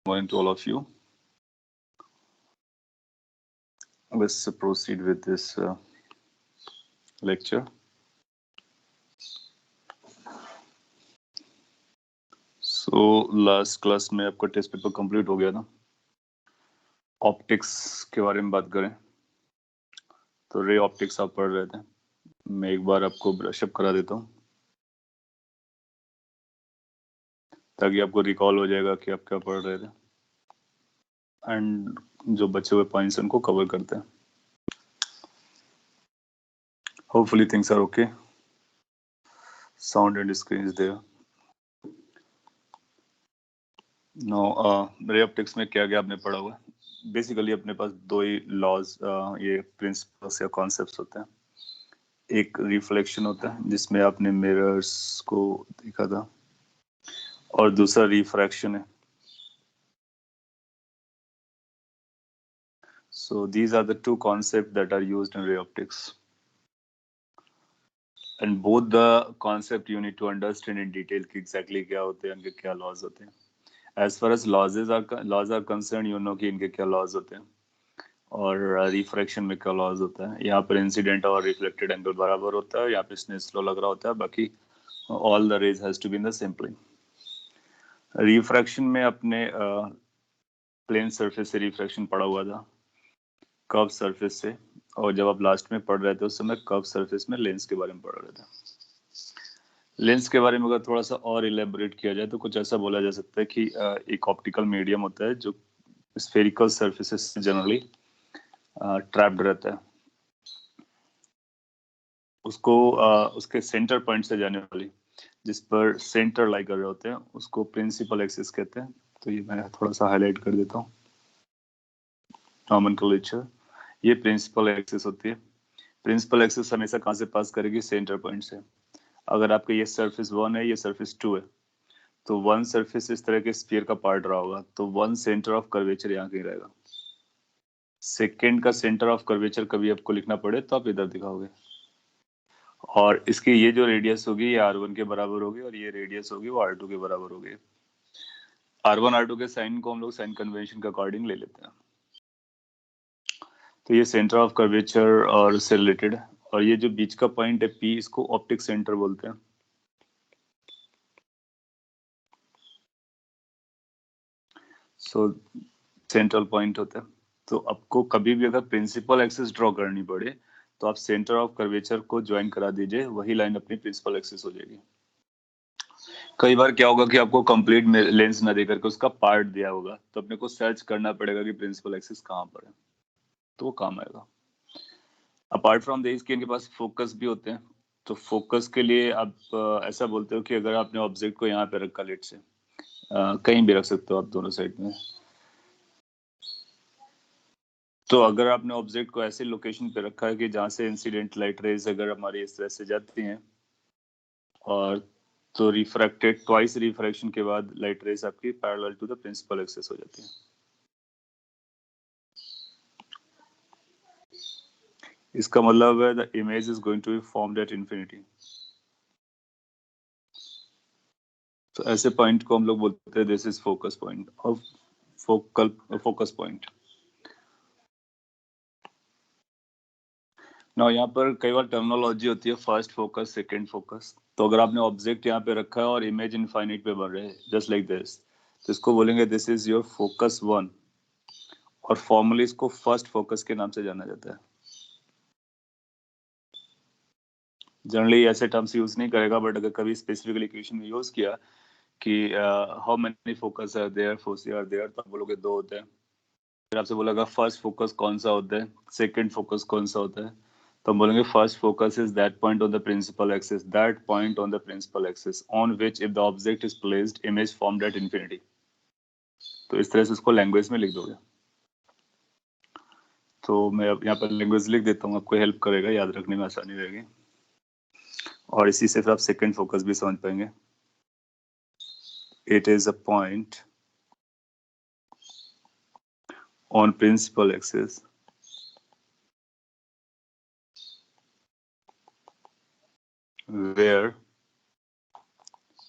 morning to all of you. Let's proceed with this lecture. So last class में आपका test paper complete हो गया था. Optics के बारे में बात करें तो रे ऑप्टिक्स आप पढ़ रहे थे. मैं एक बार आपको ब्रशअप करा देता हूँ ताकि आपको रिकॉल हो जाएगा कि आप क्या पढ़ रहे थे एंड जो बचे हुए पॉइंट्स उनको कवर करते हैं. Hopefully things are okay. Sound and screen is there. Now, ray optics में क्या क्या आपने पढ़ा हुआ है? बेसिकली अपने पास दो ही लॉज ये प्रिंसिपल्स या कॉन्सेप्ट्स होते हैं. एक रिफ्लेक्शन होता है जिसमें आपने मिरर्स को देखा था और दूसरा रिफ्रैक्शन है. So these are the two concepts that are used in ray optics. And both the concept you need to understand in detail कि exactly क्या होते हैं, इनके क्या laws होते हैं. As far as laws are concerned, you know कि इनके क्या laws होते हैं और रिफ्रैक्शन में क्या लॉज होता है. यहाँ पर इंसिडेंट और रिफ्लेक्टेड एंगल बराबर होता है, यहाँ पे स्नेल्स लॉ लग रहा होता है. बाकी all the rays has to be in the same plane. Refraction में अपने प्लेन सरफेस से रिफ्रैक्शन पड़ा हुआ था, कर्व सरफेस से, और जब आप लास्ट में पढ़ रहे थे उस समय कर्व सरफेस में लेंस के बारे में पढ़ रहे थे. लेंस के बारे में अगर थोड़ा सा और इलेबोरेट किया जाए तो कुछ ऐसा बोला जा सकता है कि एक ऑप्टिकल मीडियम होता है जो स्फेरिकल सरफेसेस से जनरली ट्रैप्ड रहता है. उसको उसके सेंटर पॉइंट से जाने वाली जिस पर सेंटर लाई कर रहे होते हैं उसको प्रिंसिपल एक्सिस कहते हैं. तो ये मैं थोड़ा सा हाईलाइट कर देता हूँ. नॉमेनक्लेचर, ये प्रिंसिपल एक्सिस होती है. प्रिंसिपल एक्सिस हमेशा कहाँ से पास करेगी? सेंटर पॉइंट से. अगर आपका ये सरफेस 1 है, ये सरफेस 2 है, तो वन सरफेस इस तरह के स्फीयर का पार्ट रहा होगा तो वन सेंटर ऑफ कर्वेचर यहाँ कहीं रहेगा. सेकेंड का सेंटर ऑफ कर्वेचर कभी आपको लिखना पड़े तो आप इधर दिखाओगे, और इसकी ये जो रेडियस होगी ये R1 के बराबर होगी और ये रेडियस होगी वो R2 के बराबर होगी. R1 R2 के साइन को हम लोग साइन कन्वेंशन के अकॉर्डिंग ले लेते हैं. तो ये सेंटर ऑफ कर्वेचर और से रिलेटेड है. और ये जो बीच का पॉइंट है P, इसको ऑप्टिक सेंटर बोलते हैं. सो सेंट्रल पॉइंट होता है. तो आपको कभी भी अगर प्रिंसिपल एक्सिस ड्रॉ करनी पड़े तो आप सेंटर ऑफ कर्वेचर को ज्वाइन करा दीजिए, वही लाइन अपनी प्रिंसिपल एक्सिस हो जाएगी. कई बार क्या होगा कि आपको कंप्लीट लेंस ना देकर के उसका पार्ट दिया होगा तो अपने को सर्च करना पड़ेगा कि प्रिंसिपल एक्सिस कहाँ पर है, तो वो काम आएगा. अपार्ट फ्रॉम दिस कि इनके पास फोकस भी होते हैं. तो फोकस के लिए आप ऐसा बोलते हो कि अगर आपने ऑब्जेक्ट को यहाँ पे रखा, लेट से कहीं भी रख सकते हो आप दोनों साइड में. तो अगर आपने ऑब्जेक्ट को ऐसे लोकेशन पे रखा है कि जहाँ से इंसिडेंट लाइट रेज अगर हमारी इस तरह से जाती हैं और तो रिफ्रैक्टेड ट्वाइस रिफ्रैक्शन के बाद लाइट रेज आपकी parallel to the principal axis हो जाती है. इसका मतलब है the image is going to be formed at infinity. तो ऐसे पॉइंट को हम लोग बोलते हैं दिस इज फोकस पॉइंट और फोकस पॉइंट. ना यहाँ पर कई बार टर्मिनोलॉजी होती है फर्स्ट फोकस, सेकंड फोकस. तो अगर आपने ऑब्जेक्ट यहाँ पे रखा है और इमेज इनफाइनाइट पे बन रहे हैं जस्ट लाइक दिस, तो इसको बोलेंगे दिस इज योर फोकस 1 और फॉर्मली इसको फर्स्ट फोकस के नाम से जाना जाता है. जनरली ऐसे टर्म्स यूज नहीं करेगा, बट अगर कभी स्पेसिफिकली इक्वेशन में यूज किया कि how many focus are there, foci are there, तो आप बोलोगे 2 होते हैं. फिर आपसे बोलेगा फर्स्ट फोकस कौन सा होता है, सेकंड फोकस कौन सा होता है, तो हम बोलेंगे first focus is that point on the principal axis, that point on the principal axis on which if the object is placed image formed at infinity. तो इस तरह से उसको लैंग्वेज में लिख दोगे. तो मैं अब यहाँ पर लैंग्वेज लिख देता हूँ, आपको हेल्प करेगा, याद रखने में आसानी रहेगी, और इसी से फिर आप सेकंड फोकस भी समझ पाएंगे. It is a point on principal axis where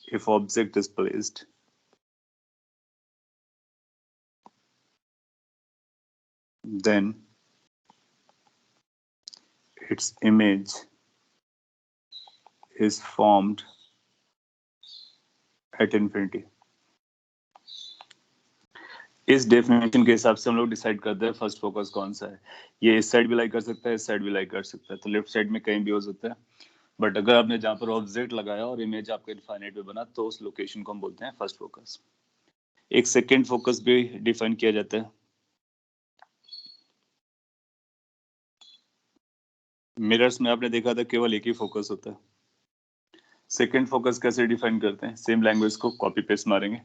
if object is placed then its image is formed at infinity. इस डेफिनेशन के हिसाब से हम लोग डिसाइड करते हैं फर्स्ट फोकस कौन सा है. ये इस साइड भी लाई कर सकता है, इस साइड भी लाई कर सकता है, तो लेफ्ट साइड में कहीं भी हो सकता है. बट अगर आपने जहां पर ऑब्जेक्ट लगाया और इमेज आपके इनफाइनाइट पे बना तो उस लोकेशन को हम बोलते हैं फर्स्ट फोकस. एक सेकेंड फोकस भी डिफाइन किया जाता है. मिरर्स में आपने देखा था केवल एक ही फोकस होता है. सेकेंड फोकस कैसे डिफाइन करते हैं? सेम लैंग्वेज को कॉपी पेस्ट मारेंगे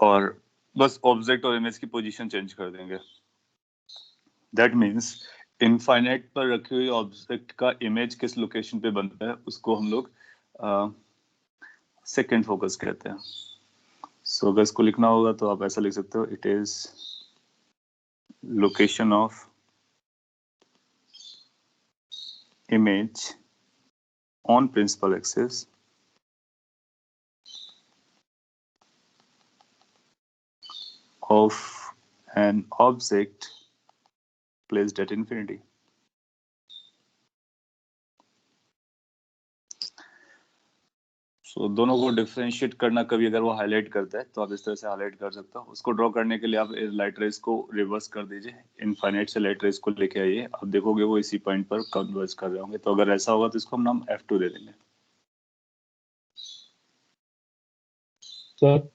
और बस ऑब्जेक्ट और इमेज की पोजीशन चेंज कर देंगे. दैट मीन्स इनफाइनाइट पर रखी हुई ऑब्जेक्ट का इमेज किस लोकेशन पे बनता है उसको हम लोग सेकेंड फोकस कहते हैं. सो अगर इसको लिखना होगा तो आप ऐसा लिख सकते हो, it is location of image on principal axis of an object placed at infinity. So, दोनों को डिफरेंशिएट करना कभी अगर वो हाईलाइट करता है तो आप इस तरह से हाईलाइट कर सकते हो. उसको ड्रॉ करने के लिए आप लाइट रेज को रिवर्स कर दीजिए, इनफाइनाइट से लाइट रेज को लेके आइए, आप देखोगे वो इसी पॉइंट पर कन्वर्ज कर रहे होंगे. तो अगर ऐसा होगा तो इसको हम नाम F2 दे देंगे. सर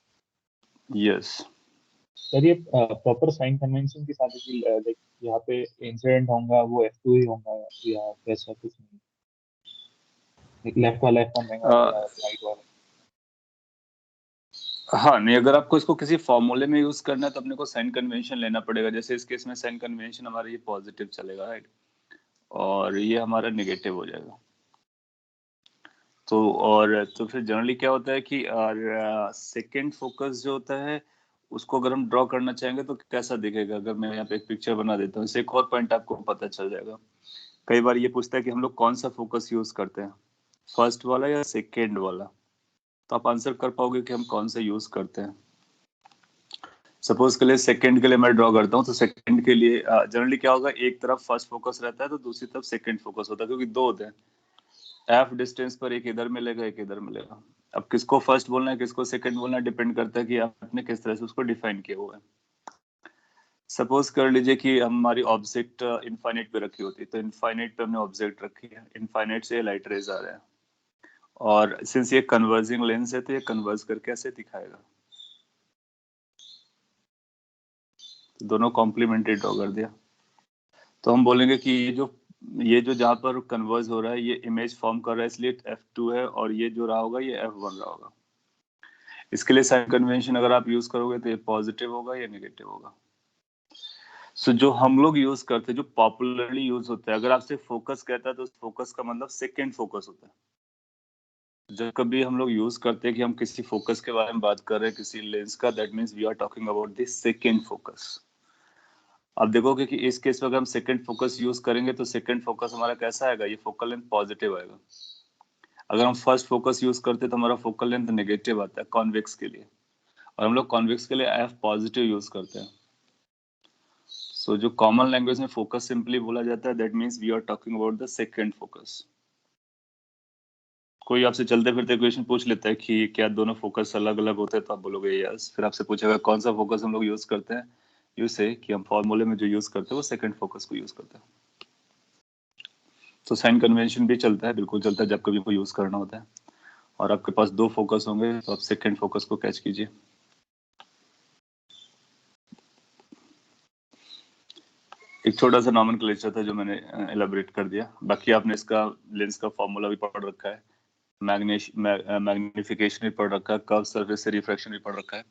यस सर, ये प्रॉपर साइन कन्वेंशन के साथ ही लाइक यहाँ पे इंसिडेंट होगा वो F2 ही होगा या कैसा कुछ नहीं? लेफ्ट वाला F1 रहेगा या राइट वाला? हाँ नहीं, अगर आपको इसको किसी फॉर्मूले में यूज करना है तो अपने को साइन कन्वेंशन लेना पड़ेगा. जैसे इस केस में साइन कन्वेंशन हमारा ये पॉजिटिव चलेगा, राइट, और ये हमारा नेगेटिव हो जाएगा. तो फिर जनरली क्या होता है कि सेकंड फोकस जो होता है उसको अगर हम ड्रॉ करना चाहेंगे तो कैसा दिखेगा. अगर मैं यहाँ पे एक पिक्चर बना देता हूँ, इससे एक और पॉइंट आपको पता चल जाएगा. कई बार ये पूछता है कि हम लोग कौन सा फोकस यूज करते हैं, फर्स्ट वाला या सेकेंड वाला. तो आप आंसर कर पाओगे कि हम कौन सा यूज करते हैं. सपोज के लिए सेकंड के लिए मैं ड्रॉ करता हूँ, तो सेकंड के लिए जनरली क्या होगा, एक तरफ फर्स्ट फोकस रहता है तो दूसरी तरफ सेकंड फोकस होता है, क्योंकि दो होते हैं. एफ डिस्टेंस पर एक इधर मिलेगा, एक इधर मिलेगा. अब किसको फर्स्ट बोलना है किसको सेकंड बोलना है डिपेंड करता है कि आपने किस तरह से उसको डिफाइन किया हुआ है. सपोज कर लीजिए कि हमारी ऑब्जेक्ट इनफाइनाइट पे रखी होती है, तो इनफाइनाइट पे हमने ऑब्जेक्ट रखी है, इनफाइनाइट से लाइट रेज आ रहा है और सिंस ये कन्वर्जिंग लेंस है तो ये कन्वर्ज करके ऐसे दिखाएगा. तो दोनों कॉम्प्लीमेंट्री ड्रॉ कर दिया. तो हम बोलेंगे कि ये जो जहां पर कन्वर्ज हो रहा है ये इमेज फॉर्म कर रहा है, इसलिए F2 है, और ये जो रहा होगा ये F1 रहा होगा. इसके लिए साइन कन्वेंशन अगर आप यूज करोगे तो ये पॉजिटिव होगा या नेगेटिव होगा. सो जो हम लोग यूज करते हैं, जो पॉपुलरली यूज होता है, अगर आपसे फोकस कहता है तो फोकस का मतलब सेकेंड फोकस होता है. जब कभी हम लोग यूज करते हैं कि हम किसी फोकस के बारे में बात कर रहे हैं, किसी लेंस का, that means we are talking about the second focus. आप देखोगे कि इस केस में अगर हम सेकंड फोकस यूज करेंगे तो सेकंड फोकस हमारा कैसा आएगा, ये फोकल लेंथ पॉजिटिव आएगा. अगर हम फर्स्ट फोकस यूज करते तो हमारा फोकल लेंथ नेगेटिव आता है कॉन्वेक्स के लिए, और हम लोग कॉन्वेक्स के लिए F पॉजिटिव यूज करते हैं. सो जो कॉमन लैंग्वेज में फोकस सिंपली बोला जाता है, that means we are talking about the second focus. कोई आपसे चलते फिरते क्वेश्चन पूछ लेता है कि क्या दोनों फोकस अलग अलग होते हैं, तो आप बोलोगे यस. फिर आपसे पूछेगा कौन सा फोकस हम लोग यूज करते हैं, यू से कि हम फॉर्मूले में जो यूज करते हैं वो सेकंड फोकस को यूज करते हैं. तो साइन कन्वेंशन भी चलता है, बिल्कुल चलता है जब कभी को यूज करना होता है और आपके पास दो फोकस होंगे तो आप सेकंड फोकस को कैच कीजिए. एक छोटा सा नॉमेनक्लेचर था जो मैंने एलाबोरेट कर दिया. बाकी आपने इसका लेंस का फॉर्मूला भी पढ़ रखा है, मैग्निफिकेशन भी पढ़ रखा है, कर्व सरफेस से रिफ्रैक्शन भी पढ़ रखा है,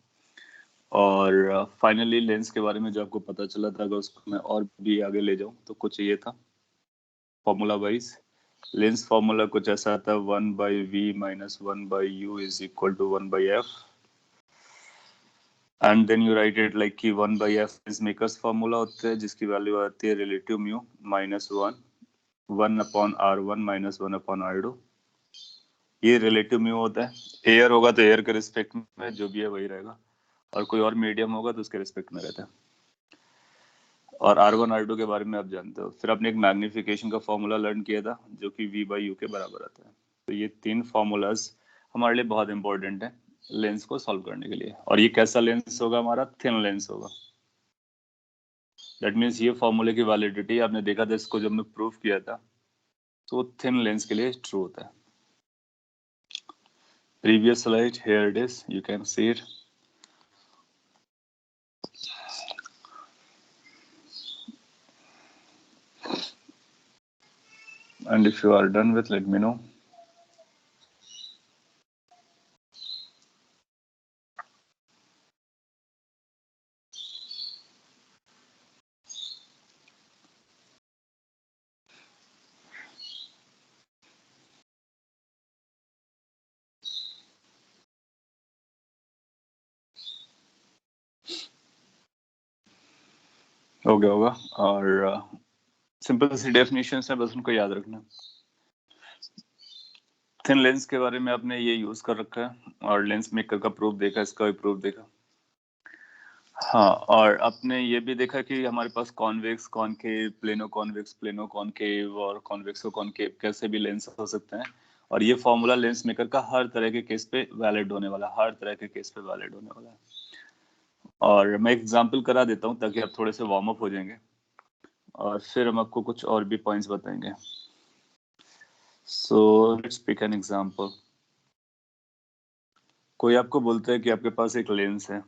और फाइनली लेंस के बारे में जो आपको पता चला था, अगर उसको मैं और भी आगे ले जाऊं तो कुछ ये था फॉर्मूला वाइज. लेंस फॉर्मूला कुछ ऐसा आता है, 1/v minus 1/u is equal to 1/f, and then you write it like कि 1/f इज मेकर्स फॉर्मूला होता है जिसकी वैल्यू आती है relative mu minus 1/r1 minus 1/r2. ये रिलेटिव म्यू होता है. एयर होगा तो एयर के रिस्पेक्ट में जो भी है वही रहेगा, और कोई और मीडियम होगा तो उसके रिस्पेक्ट में रहता है. और R1 R2 के बारे में आप जानते हो। फिर आपने एक मैग्निफिकेशन का फॉर्मूला लर्न किया था जो कि V/U के बराबर आता है। तो ये 3 फॉर्मूलाज हमारे लिए बहुत इंपॉर्टेंट है लेंस को सॉल्व करने के लिए। और ये कैसा लेंस होगा? हमारा थिन लेंस होगा। दैट मीन्स ये फॉर्मूले की वैलिडिटी आपने देखा था, इसको जब मैं प्रूफ किया था, तो थिन लेंस के लिए ट्रू होता है। Previous slide, here it is, you can see it. And if you are done with, let me know. हो गया होगा। और सिंपल सी डेफिनेशन है, बस उनको याद रखना। थिन लेंस के बारे में आपने ये यूज कर रखा है और लेंस मेकर का प्रूफ देखा, इसका भी प्रूफ देखा। हाँ, और आपने ये भी देखा कि हमारे पास कॉन्वेक्स, कॉनकेव, प्लेनो कॉनकेव और कॉन्वेक्सो कॉनकेव कैसे भी लेंस हो सकते हैं। और ये फॉर्मूला लेंस मेकर का हर तरह के केस पे वैलिड होने वाला, हर तरह के केस पे वैलिड होने वाला है। और मैं एग्जांपल करा देता हूँ ताकि आप थोड़े से वार्म अप हो जाएंगे और फिर हम आपको कुछ और भी पॉइंट्स बताएंगे। So let's pick an example. कोई आपको बोलता है कि आपके पास एक लेंस है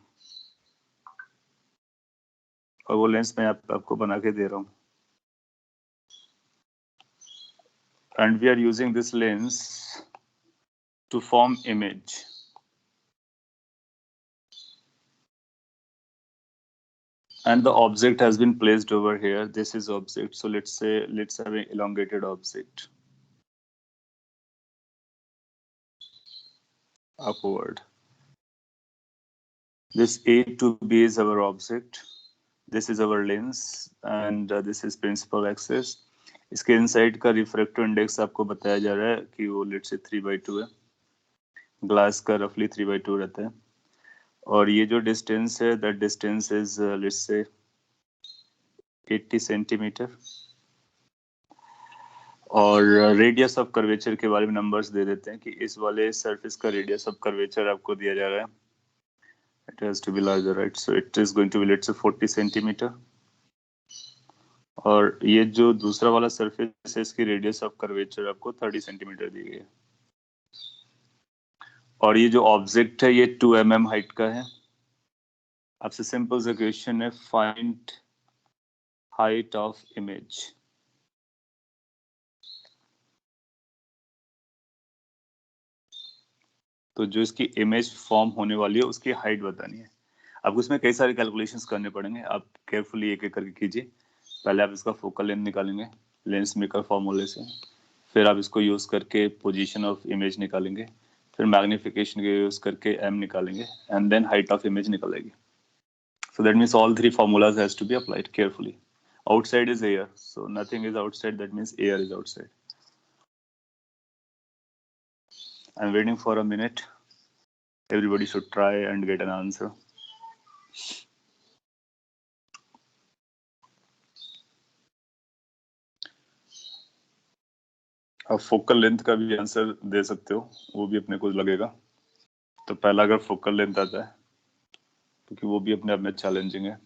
और वो लेंस मैं आपको बना के दे रहा हूँ, and we are using this lens to form image. And the object has been placed over here. This is object. So let's have an elongated object upward. This A to B is our object. This is our lens and this is principal axis. इसके inside का refractive index आपको बताया जा रहा है कि वो let's say 3/2 है। ग्लास का रफली 3/2 रहता है। और ये जो डिस्टेंस है, that distance is let's say 80 centimetre. और रेडियस ऑफ कर्वेचर के बारे में नंबर्स दे देते हैं कि इस वाले सरफेस का रेडियस ऑफ कर्वेचर आपको दिया जा रहा है, it has to be larger, right? So it is going to be let's say 40 centimetre. और ये जो दूसरा वाला सरफेस है, इसकी रेडियस ऑफ कर्वेचर आपको 30 सेंटीमीटर दी गई है। और ये जो ऑब्जेक्ट है ये 2 mm हाइट का है। आपसे सिंपल सा क्वेश्चन है, फाइंड हाइट ऑफ इमेज। तो जो इसकी इमेज फॉर्म होने वाली है उसकी हाइट बतानी है। आपको इसमें कई सारे कैलकुलेशंस करने पड़ेंगे, आप केयरफुली एक एक करके कीजिए। पहले आप इसका फोकल लेंथ निकालेंगे लेंस मेकर फॉर्मूले से, फिर आप इसको यूज करके पोजीशन ऑफ इमेज निकालेंगे, फिर मैग्निफिकेशन के यूज करके एम निकालेंगे and then height of image निकालेगी। So that means all three formulas has to be applied carefully. Outside is air, so nothing is outside, that means air is outside. I'm waiting for a minute. Everybody should try and get an answer. आप focal length का भी answer दे सकते हो, वो भी अपने को लगेगा। तो पहला अगर फोकल लेंथ आता है, क्योंकि वो भी अपने आप में चैलेंजिंग है।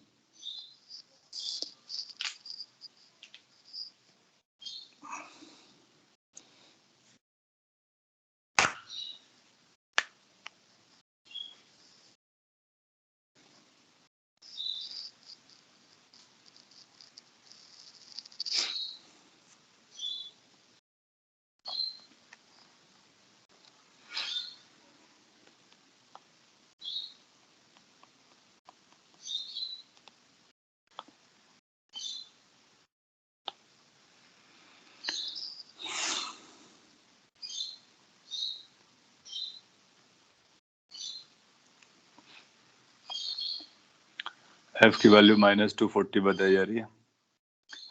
एफ की वैल्यू -240 बताई जा रही है।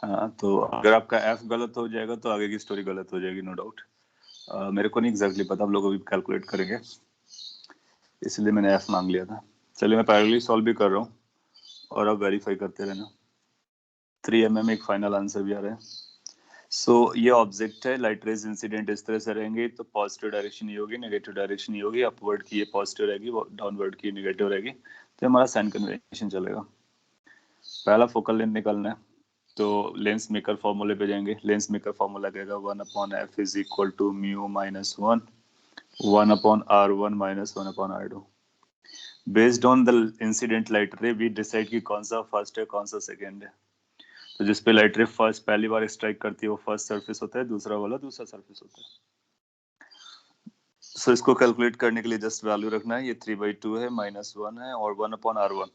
हाँ, तो अगर आपका एफ गलत हो जाएगा तो आगे की स्टोरी गलत हो जाएगी, नो डाउट। मेरे को नहीं एग्जैक्टली पता, हम लोग अभी कैलकुलेट करेंगे, इसलिए मैंने एफ मांग लिया था। चलिए मैं पैरेलली सॉल्व भी कर रहा हूँ और आप वेरीफाई करते रहना। 3 mm एक फाइनल आंसर भी आ रहा है। सो ये ऑब्जेक्ट है, लाइट रेज इंसिडेंट इस तरह से रहेंगे, तो पॉजिटिव डायरेक्शन ये होगी, नेगेटिव डायरेक्शन ये होगी, अपवर्ड की ये पॉजिटिव रहेगी, डाउनवर्ड की नेगेटिव रहेगी, तो हमारा साइन कन्वेंशन चलेगा। पहला फोकल लेंथ निकालना है, तो लेंस मेकर फॉर्मूले पे जाएंगे। लेंस मेकर फॉर्मूला लगेगा 1/f is equal to mu minus 1 1/r1 minus 1/r2। Based on the incident light ray we decide कि कौन सा फर्स्ट है कौन सा सेकेंड है। तो जिस पे लाइट रे फर्स्ट पहली बार स्ट्राइक करती है वो फर्स्ट सरफेस होता है, दूसरा वाला दूसरा सरफेस होता है। सो इसको कैलकुलेट करने के लिए जस्ट वैल्यू रखना है, ये 3/2 है, -1 है और 1/r1।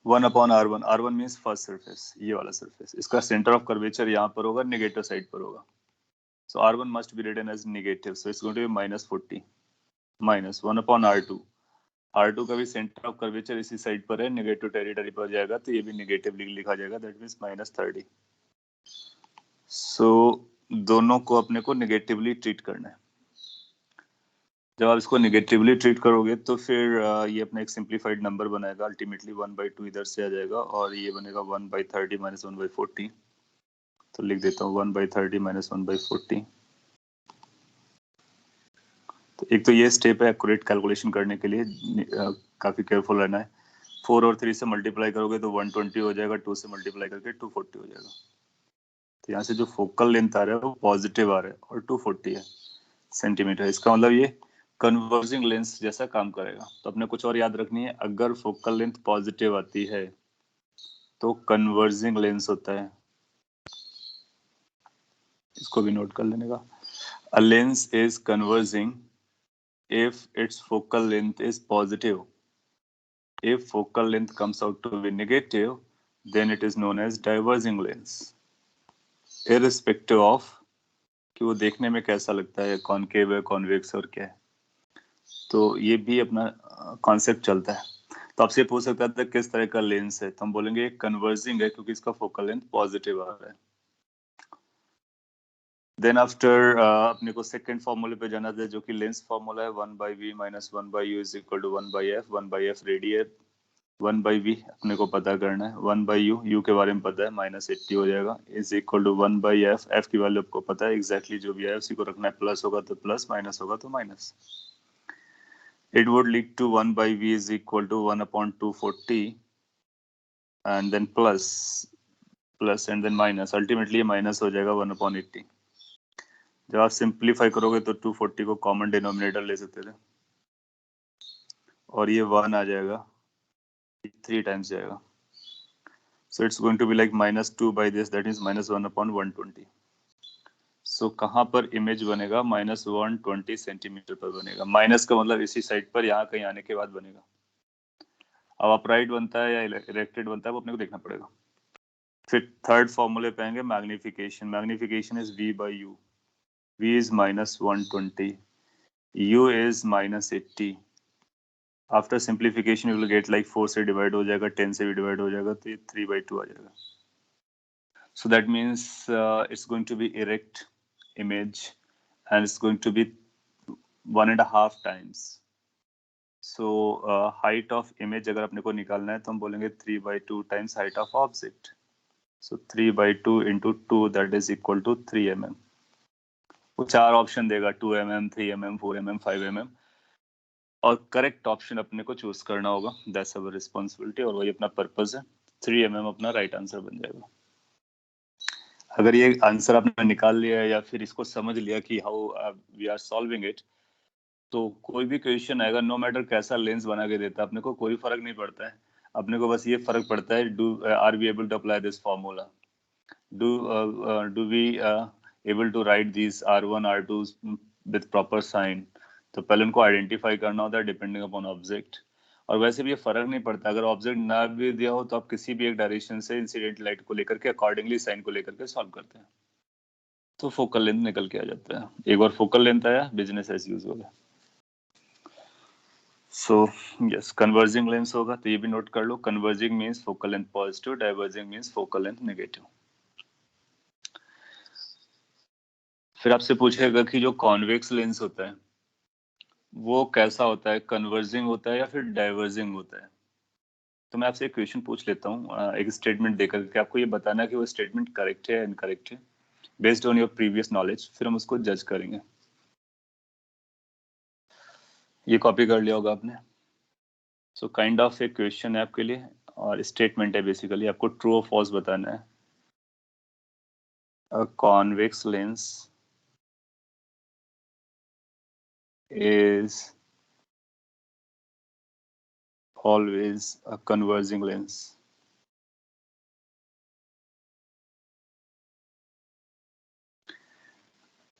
1/r1, r1 means first surface, ये वाला सरफेस। इसका सेंटर ऑफ कर्वेचर यहाँ पर होगा, नेगेटिव साइड पर होगा। So r1 must be written as negative, so it's going to be -40 minus 1/r2। R2 का भी सेंटर ऑफ कर्वेचर इसी साइड पर है, नेगेटिव टेरिटरी पर जाएगा, तो ये भी नेगेटिवली लिखा जाएगा, दैट मीन्स -30। सो दोनों को अपने को नेगेटिवली ट्रीट करना है। जब आप इसको नेगेटिवली ट्रीट करोगे तो फिर ये अपना एक सिंप्लीफाइड नंबर बनाएगा, अल्टीमेटली 1/2 इधर से आ जाएगा और ये बनेगा 1/30 माइनस 1/40। तो लिख देता हूँ 1/30 माइनस 1/40। तो एक तो ये स्टेप है एक्यूरेट कैलकुलेशन करने के लिए, काफी केयरफुल रहना है। 4 और 3 से मल्टीप्लाई करोगे तो 120 हो जाएगा, 2 से मल्टीप्लाई करके 240 हो जाएगा। तो यहाँ से जो फोकल लेंथ आ रहा है वो पॉजिटिव आ रहा है और 240 है सेंटीमीटर। इसका मतलब ये कन्वर्जिंग लेंस जैसा काम करेगा। तो अपने कुछ और याद रखनी है, अगर फोकल लेंथ पॉजिटिव आती है तो कन्वर्जिंग लेंस होता है, इसको भी नोट कर लेने का। A lens is converging if its focal length is positive. If focal length comes out to be negative, then it is known as diverging lens, irrespective of कि वो देखने में कैसा लगता है, कॉनकेव है, कॉन्वेक्स और क्या है। तो ये भी अपना कॉन्सेप्ट चलता है। तो आपसे पूछ सकता था किस तरह का लेंस है, तो हम बोलेंगे कन्वर्जिंग है क्योंकि इसका फोकल लेंथ पॉजिटिव आ रहा है। देन आफ्टर अपने को सेकंड फॉर्मूले पे जाना था, जो कि लेंस फॉर्मूला है 1/v minus 1/u is equal to 1/f। 1/f radius, 1/v अपने को पता करना है, 1/u, u के बारे में पता है, -80 हो जाएगा, is equal to 1/f। f की वैल्यू आपको पता है, एग्जैक्टली जो भी है उसी को रखना है, प्लस होगा तो प्लस, माइनस होगा तो minus. It would lead to 1/v is equal to 1/240 and then plus and then minus, ultimately minus हो जाएगा 1/80। जब आप सिंप्लीफाई करोगे तो 240 को कॉमन डिनोमिनेटर ले सकते थे और ये 1 आ जाएगा, 3 टाइम्स जाएगा। So it's going to be like -2 by this, that is -1/120। So कहाँ पर इमेज बनेगा, -120 सेंटीमीटर पर बनेगा। माइनस का मतलब इसी साइड पर, यहाँ कहीं आने के बाद बनेगा। अब अपराइट बनता है या इरेक्टेड बनता है वो अपने को देखना पड़ेगा। फिर थर्ड फॉर्मूले पे आएंगे, magnification. Magnification is v/u। v is -120, u is -80। After simplification you will get like 4 से डिवाइड हो जाएगा, 10 से भी डिवाइड हो जाएगा, तो ये 3/2 आ जाएगा। So that means it's going to be erect image and it's going to be 1.5 times. So height of image अगर अपने को निकालना है तो हम बोलेंगे 3/2 times height of object. So 3/2 into 2 that is equal to 3 mm. वो 4 ऑप्शन देगा, 2 mm, 3 mm, 4 mm, 5 mm, और करेक्ट ऑप्शन अपने को चूज करना होगा। दैट्स अवर रिस्पॉन्सिबिलिटी और वही अपना पर्पस है। 3 mm अपना राइट आंसर बन जाएगा। अगर ये आंसर आपने निकाल लिया या फिर इसको समझ लिया कि how we are solving it, तो कोई भी क्वेश्चन आएगा, नो मैटर कैसा लेंस बना के देता है, अपने को कोई फर्क नहीं पड़ता है। अपने को बस ये फर्क पड़ता है, are we able to apply this formula, do we able to write this R1 R2 with proper sign. तो पहले उनको आइडेंटिफाई करना होता है डिपेंडिंग अपॉन ऑब्जेक्ट। और वैसे भी ये फर्क नहीं पड़ता, अगर ऑब्जेक्ट ना भी दिया हो तो आप किसी भी एक डायरेक्शन से इंसिडेंट लाइट को लेकर के अकॉर्डिंगली साइन को लेकर के सॉल्व करते हैं, तो फोकल लेंथ निकल के आ जाता है। एक बार फोकल लेंथ आया, बिजनेस एज यूजुअल है। सो यस, कन्वर्जिंग लेंस होगा, तो ये भी नोट कर लो। Converging means focal length positive, diverging means focal length negative. फिर आपसे पूछेगा कि जो कॉन्वेक्स लेंस होता है वो कैसा होता है, कन्वर्जिंग होता है या फिर डाइवर्जिंग होता है। तो मैं आपसे एक क्वेश्चन पूछ लेता हूँ, एक स्टेटमेंट देकर के आपको ये बताना है कि वो स्टेटमेंट करेक्ट है या इनकरेक्ट है, based on your previous knowledge, फिर हम उसको जज करेंगे। ये कॉपी कर लिया होगा आपने। सो काइंड ऑफ एक क्वेश्चन है आपके लिए और स्टेटमेंट है, बेसिकली आपको ट्रू और फॉल्स बताना है। A convex lens is always a converging lens.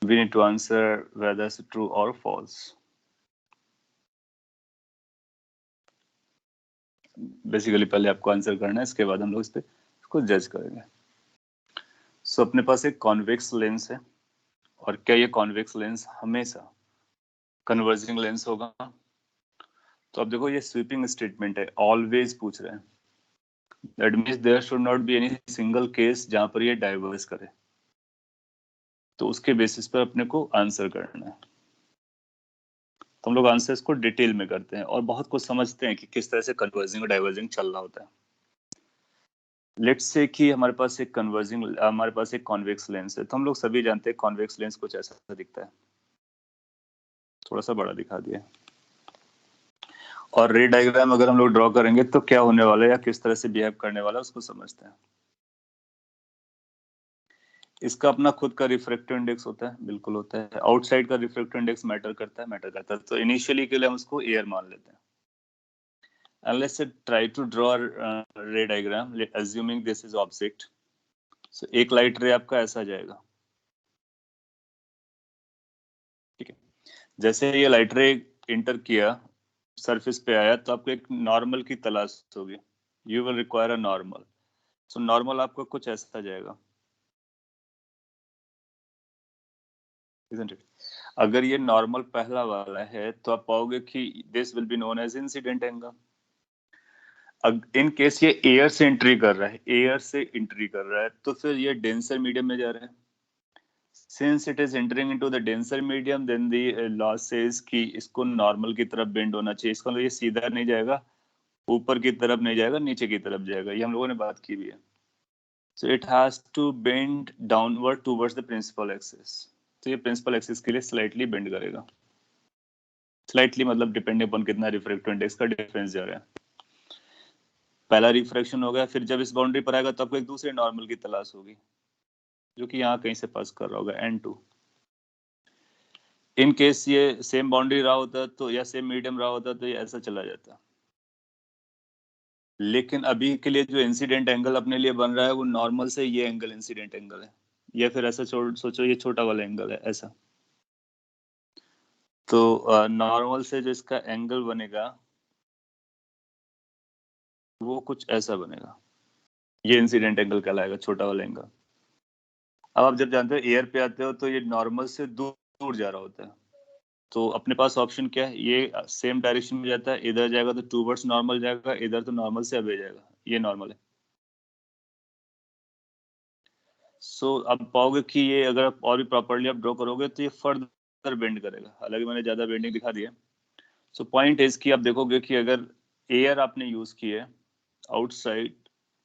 We need to answer whether it's true or false. Basically पहले आपको आंसर करना है, इसके बाद हम लोग इस पे इसको जज करेंगे। सो अपने पास एक कॉन्वेक्स लेंस है, और क्या ये कॉन्वेक्स लेंस हमेशा कन्वर्जिंग लेंस होगा? तो अब देखो, ये स्वीपिंग स्टेटमेंट है, ऑलवेज पूछ रहे हैं। That means there should not be any single case जहां पर ये डाइवर्स करे, तो उसके बेसिस पर अपने को आंसर करना है। तो हम लोग आंसर्स को डिटेल में करते हैं और बहुत कुछ समझते हैं कि किस तरह से कन्वर्जिंग और डाइवर्जिंग चल रहा होता है। लेट्स से कि हमारे पास एक कॉन्वेक्स लेंस है, तो हम लोग सभी जानते हैं कॉन्वेक्स लेंस कुछ ऐसा दिखता है, थोड़ा सा बड़ा दिखा दिया। और रे डायग्राम अगर हम लोग ड्रॉ करेंगे तो क्या होने वाला है या किस तरह से बिहेव करने वाला है उसको समझते हैं। इसका अपना खुद का रिफ्रैक्टिव इंडेक्स होता है, बिल्कुल होता है। आउटसाइड का रिफ्रैक्टिव इंडेक्स मैटर करता है। तो इनिशियली के लिए हम उसको एयर मान लेते हैं। And let's say try to draw a ray diagram, assuming this is object. So एक लाइट रे आपका ऐसा जाएगा, ठीक है। जैसे ये लाइट रे इंटर किया, सरफेस पे आया, तो आपको एक नॉर्मल की तलाश होगी। You will require a normal. So normal आपको कुछ ऐसा जाएगा, isn't it? अगर ये नॉर्मल पहला वाला है तो आप पाओगे कि this will be known as incident angle. In case ये एयर से एंट्री कर रहा है, तो फिर ये डेंसर मीडियम में जा रहा है। Since it is entering into the denser medium, then the law says कि इसको नॉर्मल की तरफ बेंड होना चाहिए। इसका मतलब ये सीधा नहीं जाएगा, ऊपर की तरफ नहीं जाएगा, नीचे की तरफ जाएगा। ये हम लोगों ने बात की भी है। So it has to bend downward towards the principal axis. तो ये प्रिंसिपल एक्सिस के लिए स्लाइटली बेंड करेगा। स्लाइटली मतलब डिपेंडिंग अपॉन कितना रिफ्रैक्टिव इंडेक्स का डिफरेंस जा रहा है। पहला रिफ्रैक्शन हो गया, फिर जब इस बाउंड्री पर आएगा तो आपको एक दूसरे नॉर्मल की तलाश होगी, जो कि यहाँ कहीं से पास कर रहा होगा, N2। इन केस ये सेम बाउंड्री रहा होता तो, या सेम मीडियम रहा होता तो ये ऐसा चला जाता। लेकिन अभी के लिए जो इंसिडेंट एंगल अपने लिए बन रहा है वो नॉर्मल से ये एंगल इंसिडेंट एंगल है, या फिर ऐसा सोचो ये छोटा वाला एंगल है ऐसा। तो नॉर्मल से जो इसका एंगल बनेगा वो कुछ ऐसा बनेगा, ये इंसिडेंट एंगल कहलाएगा, छोटा वाला एंगल। अब आप जब जानते हो एयर पे आते हो तो ये नॉर्मल से दूर दूर जा रहा होता है, तो अपने पास ऑप्शन क्या है? ये सेम डायरेक्शन में जाता है, इधर जाएगा तो टूवर्ड्स नॉर्मल जाएगा, इधर तो नॉर्मल से अवे जाएगा, ये नॉर्मल है। सो अब पाओगे कि ये अगर आप और भी प्रॉपर्ली आप ड्रॉ करोगे तो ये फर्दर बेंड करेगा, हालांकि मैंने ज्यादा बेंडिंग दिखा दिया। सो पॉइंट इज कि आप देखोगे कि अगर एयर आपने यूज किया है आउटसाइड,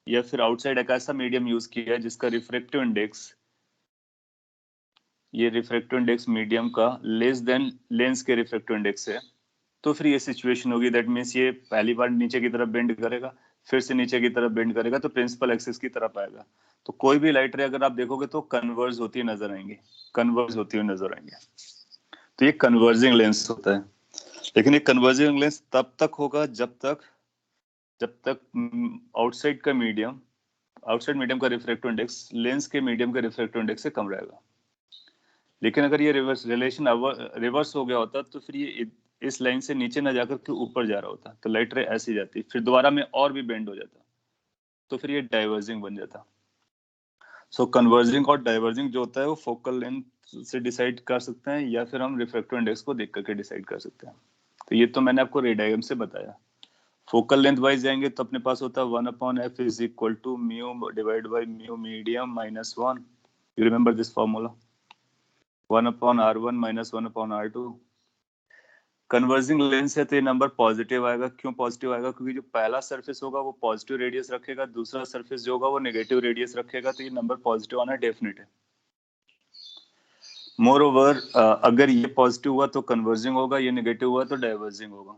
या फिर आउटसाइड एक ऐसा मीडियम यूज किया है जिसका रिफ्रैक्टिव इंडेक्स, ये रिफ्रैक्टिव इंडेक्स मीडियम का लेस देन लेंस के रिफ्रैक्टिव इंडेक्स है, तो फिर ये सिचुएशन होगी। दैट मीन्स ये पहली बार नीचे की तरफ बेंड करेगा, फिर से नीचे की तरफ बेंड करेगा, तो प्रिंसिपल एक्सिस की तरफ आएगा। तो कोई भी लाइट रे अगर आप देखोगे तो कन्वर्ज होती नजर आएंगी, तो ये कन्वर्जिंग लेंस होता है। लेकिन ये कन्वर्जिंग लेंस तब तक होगा जब तक आउटसाइड मीडियम का रिफ्रैक्टिव इंडेक्स लेंस के मीडियम के रिफ्रैक्टिव इंडेक्स से कम रहेगा। लेकिन अगर ये रिवर्स हो गया होता तो फिर ये इस लाइन से नीचे ना जाकर के ऊपर जा रहा होता, तो लाइट रे ऐसी जाती, फिर दोबारा में और भी बेंड हो जाता, तो फिर ये डाइवर्जिंग बन जाता। सो कन्वर्जिंग और डाइवर्जिंग जो होता है वो फोकल लेंथ से डिसाइड कर सकते हैं, या फिर हम रिफ्रैक्टिव इंडेक्स को देख करके डिसाइड कर सकते हैं। तो ये तो मैंने आपको रे डायग्राम से बताया। फोकल लेंथ वाइज जाएंगे तो अपने पास होता है 1/f is equal to mu divide by mu medium minus 1। You remember this formula, 1/r1 minus 1/r2। Converging lens है तो ये नंबर पॉजिटिव आएगा। क्यों पॉजिटिव आएगा? क्योंकि जो पहला सरफेस होगा वो पॉजिटिव रेडियस रखेगा, दूसरा सरफेस जो होगा वो नेगेटिव रेडियस रखेगा, तो ये नंबर पॉजिटिव आना डेफिनेट है। मोर ओवर अगर ये पॉजिटिव हुआ तो कन्वर्जिंग होगा, ये नेगेटिव हुआ तो डाइवर्जिंग होगा।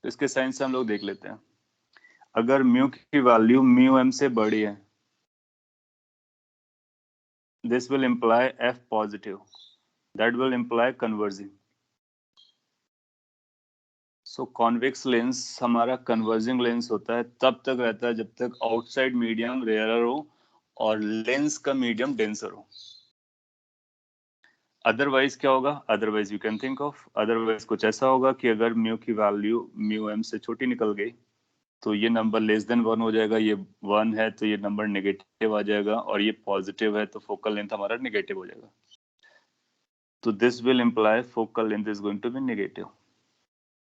तो इसके साइन से हम लोग देख लेते हैं। अगर म्यू की वैल्यू म्यू एम से बड़ी है, this will imply f positive, that will imply converging. So convex lens हमारा converging lens होता है, तब तक रहता है जब तक outside medium rarer हो और लेंस का मीडियम डेंसर हो। अदरवाइज क्या होगा? Otherwise you can think of, otherwise कुछ ऐसा होगा कि अगर म्यू की वैल्यू म्यू एम से छोटी निकल गई तो ये नंबर लेस देन 1 हो जाएगा, ये 1 है तो ये नंबर नेगेटिव आ जाएगा, और ये पॉजिटिव है तो फोकल लेंथ हमारा नेगेटिव हो जाएगा। तो this will imply focal length is going to be negative,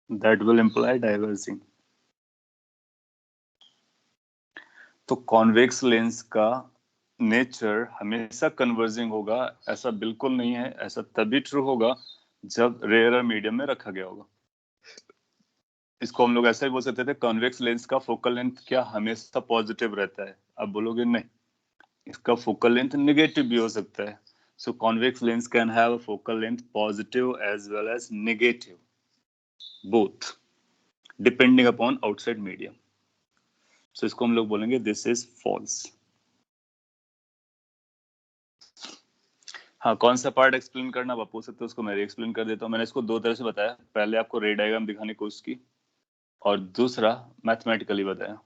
that will imply diverging. तो कॉन्वेक्स लेंस का नेचर हमेशा कन्वर्जिंग होगा ऐसा बिल्कुल नहीं है। ऐसा तभी ट्रू होगा जब रेयर मीडियम में रखा गया होगा। इसको हम लोग ऐसा ही बोल सकते थे, कॉन्वेक्स लेंस का फोकल लेंथ क्या हमेशा पॉजिटिव रहता है? अब बोलोगे नहीं, इसका फोकल लेंथ नेगेटिव भी हो सकता है। So convex lens can have a focal length positive as well as negative, both depending upon outside medium. So इसको हम लोग बोलेंगे दिस इज फॉल्स। हाँ, कौन सा पार्ट एक्सप्लेन करना आप पूछ सकते हो, उसको मैं एक्सप्लेन कर देता हूँ। मैंने इसको दो तरह से बताया, पहले आपको रे डायग्राम दिखाने की कोशिश की और दूसरा मैथमेटिकली बताया।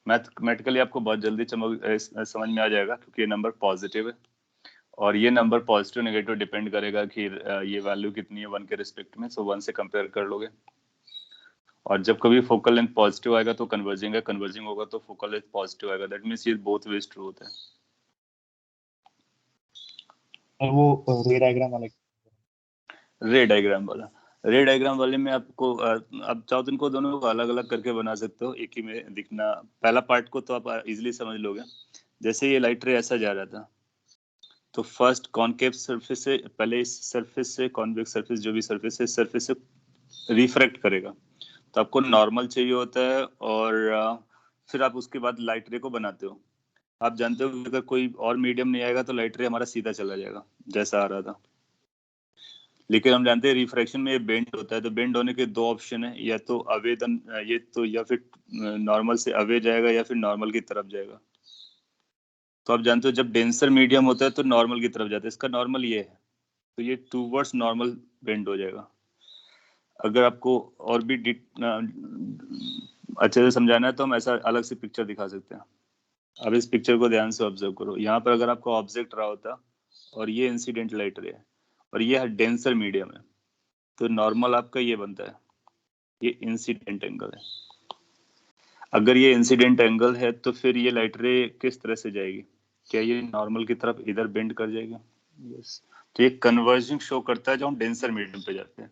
मैथमेटिकली आपको बहुत जल्दी समझ में आ जाएगा क्योंकि ये नंबर पॉजिटिव है और ये नंबर पॉजिटिव नेगेटिव डिपेंड करेगा कि ये वैल्यू कितनी है 1 के रिस्पेक्ट में। सो 1 से कंपेयर कर लोगे और जब कभी फोकल लेंथ पॉजिटिव आएगा तो कन्वर्जिंग है, कन्वर्जिंग होगा तो फोकल लेंथ पॉजिटिव आएगा। दैट मींस ये बोथ वेज ट्रू होता है। और वो रे डायग्राम वाला रे डायग्राम वाले में आपको आप चाहो तो इनको दोनों को अलग अलग करके बना सकते हो, एक ही में दिखना। पहला पार्ट को तो आप इजीली समझ लोगे। जैसे ये लाइट रे ऐसा जा रहा था तो फर्स्ट कॉनकेव सरफेस से, पहले इस सरफेस से कॉन्वेक्स सरफेस जो भी सरफेस है, इस सरफेस से रिफ्रैक्ट करेगा तो आपको नॉर्मल चाहिए होता है और फिर आप उसके बाद लाइट रे को बनाते हो। आप जानते हो कि अगर कोई और मीडियम नहीं आएगा तो लाइट रे हमारा सीधा चला जाएगा जैसा आ रहा था। लेकिन हम जानते हैं रिफ्रैक्शन में ये बेंड होता है, तो बेंड होने के दो ऑप्शन है, या तो अवेदन ये तो या फिर नॉर्मल से अवे जाएगा या फिर नॉर्मल की तरफ जाएगा। तो आप जानते हो जब डेंसर मीडियम होता है तो नॉर्मल की तरफ जाता है, इसका नॉर्मल ये है तो ये टूवर्ड्स नॉर्मल बेंड हो जाएगा। अगर आपको और भी अच्छे से समझाना है तो हम ऐसा अलग से पिक्चर दिखा सकते हैं। अब इस पिक्चर को ध्यान से ऑब्जर्व करो। यहाँ पर अगर आपको ऑब्जेक्ट रहा होता और ये इंसिडेंट लाइट रे है और ये डेंसर मीडियम है तो नॉर्मल आपका ये बनता है, ये इंसिडेंट एंगल है। अगर ये इंसिडेंट एंगल है तो फिर ये लाइट रे किस तरह से जाएगी? क्या ये नॉर्मल की तरफ इधर बेंड कर जाएगा? यस। तो ये कन्वर्जिंग शो करता है जब हम डेंसर मीडियम पे जाते हैं।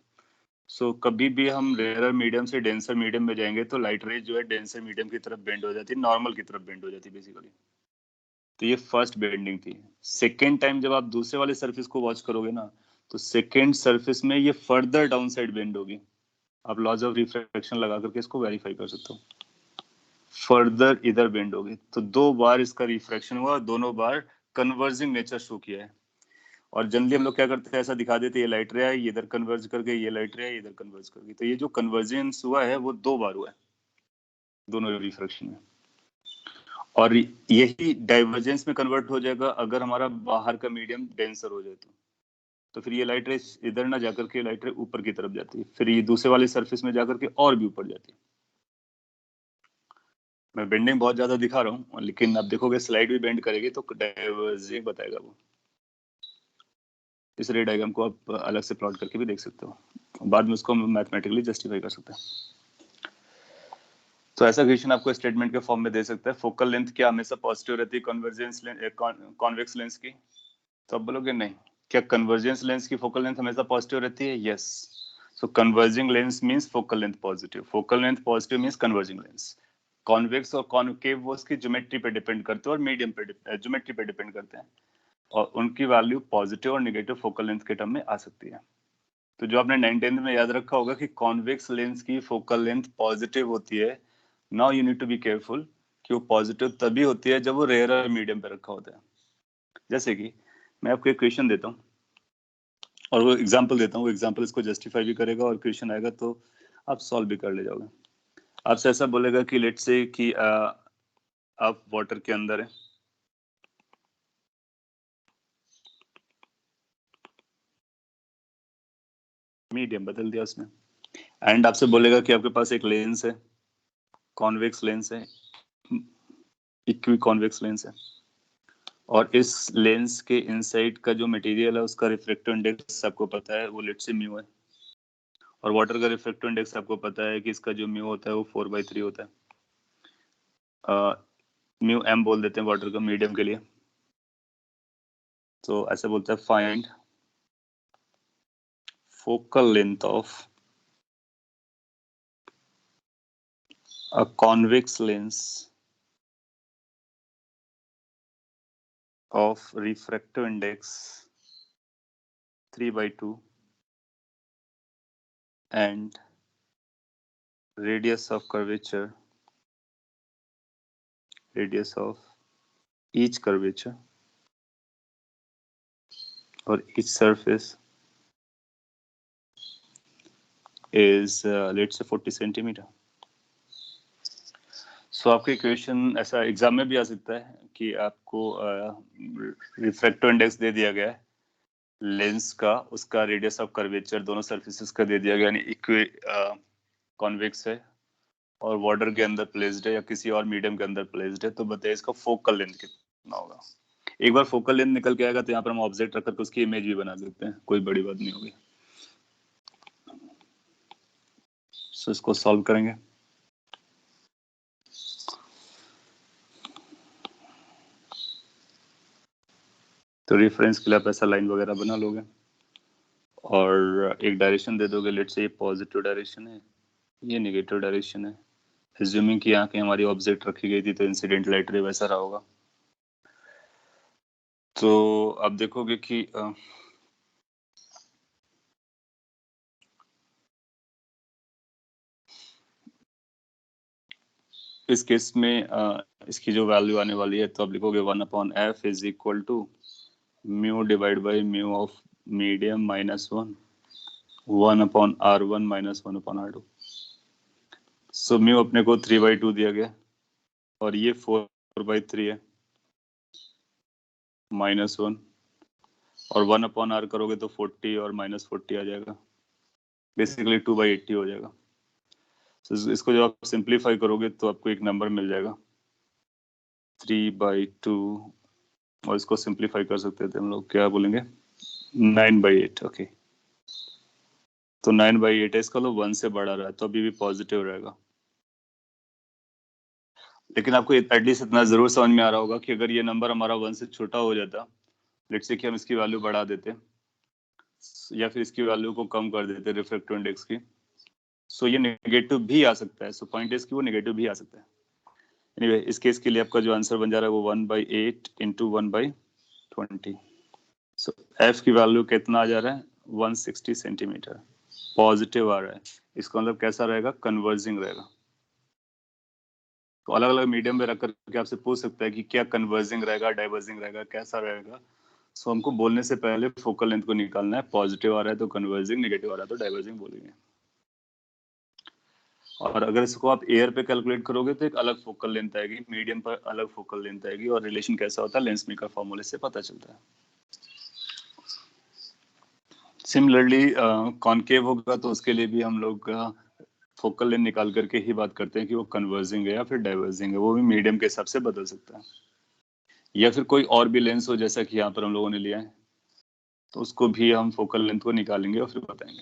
सो कभी भी हम रेयर मीडियम से डेंसर मीडियम में जाएंगे तो लाइट रे जो है डेंसर मीडियम की तरफ बेंड हो जाती है, नॉर्मल की तरफ बेंड हो जाती है बेसिकली। तो ये फर्स्ट बेंडिंग थी। सेकेंड टाइम जब आप दूसरे वाले सरफेस को वॉच करोगे ना तो सेकेंड सरफेस में ये फर्दर डाउन साइड बेंड होगी। आप लॉज ऑफ रिफ्रैक्शन लगा करके इसको वेरीफाई कर सकते हो। फर्दर इधर बेंड होगी तो दो बार इसका रिफ्रैक्शन हुआ, दोनों बार कन्वर्जिंग नेचर शो किया है। और जनरली हम लोग क्या करते हैं, ऐसा दिखा देते हैं ये लाइट रे है, ये इधर कन्वर्ज कर गई, ये लाइट रे है, इधर कन्वर्ज कर गई। तो ये जो कन्वर्जेंस हुआ है वो दो बार हुआ है दोनों रिफ्रैक्शन में। और यही डाइवर्जेंस में कन्वर्ट हो जाएगा अगर हमारा बाहर का मीडियम डेंसर हो जाए तो फिर ये लाइट रे इधर ना जाकर के लाइट रे ऊपर की तरफ जाती है, फिर ये दूसरे वाले सरफेस में जाकर के और भी ऊपर जाती है। मैं बेंडिंग बहुत ज्यादा दिखा रहा हूँ लेकिन आप देखोगे स्लाइड भी बेंड करेगी तो डाइवर्जिंग बताएगा वो। इस रे डायग्राम को आप अलग से प्लॉट करके भी देख सकते हो, बाद में उसको मैथमेटिकली जस्टिफाई कर सकते हैं। तो ऐसा क्वेश्चन आपको स्टेटमेंट के फॉर्म में दे सकता है, फोकल लेंथ क्या हमेशा पॉजिटिव रहती है कन्वर्जेंस कॉन्वेक्स लेंस की? तो आप बोलोगे नहीं। क्या कन्वर्जेंस लेंस की फोकल लेंथ हमेशा पॉजिटिव रहती है? Yes. So converging lens means focal length positive, focal length positive means converging lens. Convex और कॉनकेव वो उसकी ज्योमेट्री पे डिपेंड करते हैं और मीडियम पे ज्योमेट्री पे डिपेंड करते हैं और उनकी वैल्यू पॉजिटिव और नेगेटिव फोकल लेंथ के टर्म में आ सकती है। तो जो आपने 9/10 में याद रखा होगा कि कॉन्वेक्स लेंस की फोकल लेंथ पॉजिटिव होती है। Now you need to be careful कि वो पॉजिटिव तभी होती है जब वो रेयर और मीडियम पे रखा होता है। जैसे कि मैं आपको एक क्वेश्चन देता हूँ और वो एग्जाम्पल देता हूँ, वो एग्जाम्पल इसको जस्टिफाई भी करेगा और क्वेश्चन आएगा तो आप सॉल्व भी कर ले जाओगे। आपसे ऐसा बोलेगा कि लेट्स से कि आप वाटर के अंदर है, मीडियम बदल दिया उसने, एंड आपसे बोलेगा कि आपके पास एक लेंस है, कॉन्वेक्स लेंस है, इक्वी कॉन्वेक्स लेंस है, और इस लेंस के इनसाइड का जो मटेरियल है उसका रिफ्रैक्टिव इंडेक्स आपको पता है वो लेट्स से म्यू है, और वाटर का रिफ्रैक्टिव इंडेक्स आपको पता है कि इसका जो म्यू होता है वो 4/3 होता है। म्यू एम बोल देते हैं वाटर का मीडियम के लिए। तो ऐसे बोलते हैं find focal length of a convex lens of refractive index 3/2 and radius of curvature, radius of each curvature or each surface is let's say 40 centimeter. सो आपके इक्वेशन ऐसा एग्जाम में भी आ सकता है कि आपको रिफ्रैक्टिव इंडेक्स दे दिया गया है लेंस का, उसका रेडियस ऑफ कर्वेचर दोनों सरफेसेस का दे दिया गया, यानी इक्वी कॉन्वेक्स है और वाटर के अंदर प्लेस्ड है या किसी और मीडियम के अंदर प्लेस्ड है, तो बताइए इसका फोकल लेंथ कितना होगा। एक बार फोकल लेंथ निकल के आएगा तो यहाँ पर हम ऑब्जेक्ट रख करके उसकी इमेज भी बना सकते हैं, कोई बड़ी बात नहीं होगी। सो इसको सॉल्व करेंगे। तो रेफरेंस के लिए आप ऐसा लाइन वगैरह बना लोगे और एक डायरेक्शन दे दोगे, लेट्स से ये पॉजिटिव डायरेक्शन है, ये नेगेटिव डायरेक्शन है, एज्यूमिंग कि यहाँ कहीं हमारी ऑब्जेक्ट रखी गई थी तो इंसिडेंट लाइट रे वैसा रहा होगा। तो आप देखोगे कि इस केस में इसकी जो वैल्यू आने वाली है तो आप लिखोगे 1/f is equal to mu divide by mu of medium minus 1/r1 minus 1/r2। So mu अपने को 3/2 दिया गया और ये 4/3 है -1, और 1/r करोगे तो 40 और -40 आ जाएगा, बेसिकली 2/80 हो जाएगा। तो इसको जब आप सिंप्लीफाई करोगे तो आपको एक नंबर मिल जाएगा 3/2, और इसको सिंप्लीफाई कर सकते थे हम लोग, क्या बोलेंगे 9/8। ओके, तो 9/8 है, इसका लो 1 से बड़ा रहा है तो अभी भी पॉजिटिव रहेगा। लेकिन आपको एटलीस्ट इतना जरूर समझ में आ रहा होगा कि अगर ये नंबर हमारा 1 से छोटा हो जाता, लेट्स से कि हम इसकी वैल्यू बढ़ा देते या फिर इसकी वैल्यू को कम कर देते रिफ्रैक्टिव इंडेक्स की, सो ये नेगेटिव भी आ सकता है। सो पॉइंट इज कि वो नेगेटिव भी आ सकता है। एनीवे, इस केस के लिए आपका जो आंसर बन जा रहा है वो 1/8 इंटू 1/20। सो एफ की वैल्यू कितना आ जा रहा है 160 सेंटीमीटर, पॉजिटिव आ रहा है। इसका मतलब कैसा रहेगा, कन्वर्जिंग रहेगा। तो अलग अलग मीडियम में रख करके आपसे पूछ सकता है कि क्या कन्वर्जिंग रहेगा, डाइवर्जिंग रहेगा, कैसा रहेगा। सो हमको बोलने से पहले फोकल लेंथ को निकालना है, पॉजिटिव आ रहा है तो कन्वर्जिंग, नेगेटिव आ रहा है तो डाइवर्जिंग बोलेंगे। और अगर इसको आप एयर पे कैलकुलेट करोगे तो एक अलग फोकल लेंथ आएगी, मीडियम पर अलग फोकल लेंथ आएगी, और रिलेशन कैसा होता है लेंस मेकर फॉर्मूले से पता चलता है। सिमिलरली कॉनकेव होगा तो उसके लिए भी हम लोग फोकल लेंथ निकाल करके ही बात करते हैं कि वो कन्वर्जिंग है या फिर डाइवर्जिंग है, वो भी मीडियम के हिसाब से बदल सकता है। या फिर कोई और भी लेंस हो जैसा कि यहाँ पर हम लोगों ने लिया है तो उसको भी हम फोकल लेंथ को निकालेंगे और फिर बताएंगे।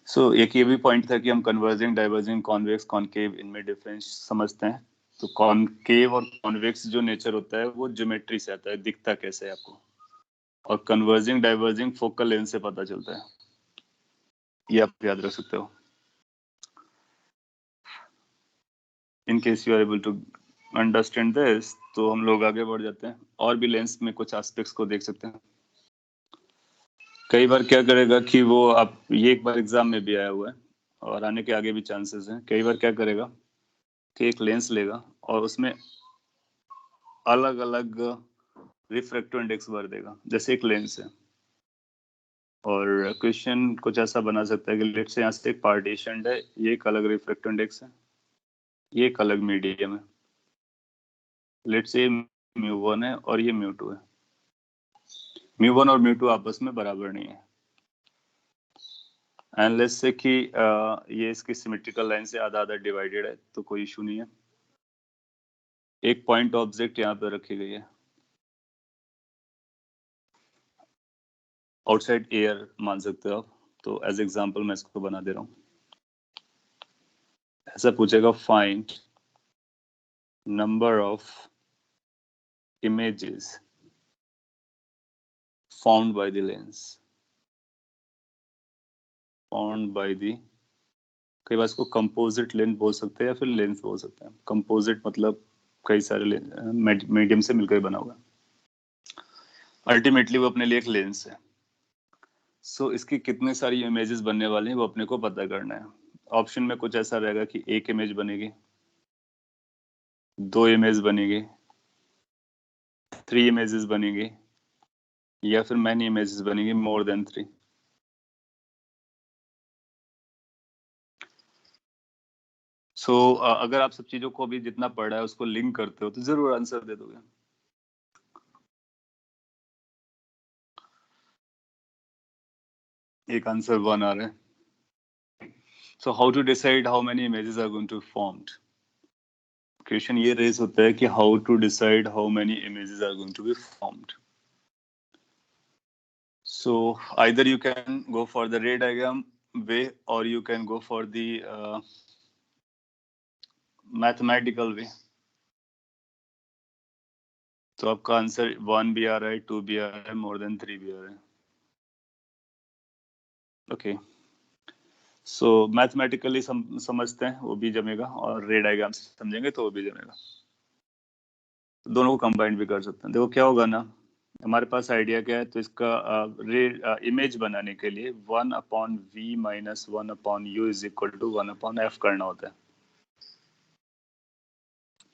सो एक ये भी पॉइंट था कि हम कन्वर्जिंग, डाइवर्जिंग, कॉन्वेक्स, कॉनकेव इनमें डिफरेंस समझते हैं। तो कॉनकेव और कॉन्वेक्स जो नेचर होता है वो ज्योमेट्री से आता है, दिखता कैसे है आपको, और कन्वर्जिंग, डाइवर्जिंग फोकल लेंथ से पता चलता है, ये आप याद रख सकते हो। In case you are able to understand this तो हम लोग आगे बढ़ जाते हैं और भी लेंस में कुछ एस्पेक्ट्स को देख सकते हैं। कई बार क्या करेगा कि वो आप, ये एक बार एग्जाम में भी आया हुआ है और आने के आगे भी चांसेस हैं, कई बार क्या करेगा कि एक लेंस लेगा और उसमें अलग अलग रिफ्रैक्टिव इंडेक्स भर देगा। जैसे एक लेंस है और क्वेश्चन कुछ ऐसा बना सकता है कि लेट्स से यहाँ से एक पार्टीशन है, ये एक अलग रिफ्रैक्टिव इंडेक्स है, ये एक अलग मीडियम है, लेट्स से μ1 है और ये μ2 है। μ1 और μ2 आपस में बराबर नहीं है, एंड लेट्स से कि ये इसकी सिमेट्रिकल लाइन से आधा आधा डिवाइडेड है, तो कोई इशू नहीं है। एक पॉइंट ऑब्जेक्ट यहाँ पे रखी गई है, आउटसाइड एयर मान सकते हो आप, तो एज एग्जांपल मैं इसको बना दे रहा हूँ। ऐसा पूछेगा find number of images found by the lens, found by the, कई बार इसको कंपोजिट लेंस बोल सकते हैं या फिर लेंस बोल सकते हैं। कंपोजिट मतलब कई सारे मीडियम से मिलकर बना हुआ, अल्टीमेटली वो अपने लिए एक लेंस है। सो इसकी कितने सारी इमेजेस बनने वाली हैं वो अपने को पता करना है। ऑप्शन में कुछ ऐसा रहेगा कि एक इमेज बनेगी, 2 इमेज बनेगी, 3 इमेजेस बनेगी, या फिर मैनी इमेजेस बनेगी, मोर देन 3। सो अगर आप सब चीजों को अभी जितना पढ़ा है उसको लिंक करते हो तो जरूर आंसर दे दोगे। एक आंसर 1 आ रहा है। So how to decide how many images are going to formed. Question ये रेज होता है कि how to decide how many images are going to be formed. So either you can go for the ray diagram way or you can go for the mathematical way. तो आपका answer 1 भी आ रहा है, 2 भी आ रहा है, मोर देन 3 भी आ रहा है। ओके, सो मैथमेटिकली समझते हैं वो भी जमेगा, और रे डायग्राम से समझेंगे तो वो भी जमेगा। दोनों को कंबाइन भी कर सकते हैं। देखो क्या होगा ना, हमारे पास आइडिया क्या है, तो इसका इमेज बनाने के लिए 1/v minus 1/u is equal to 1/f करना होता है।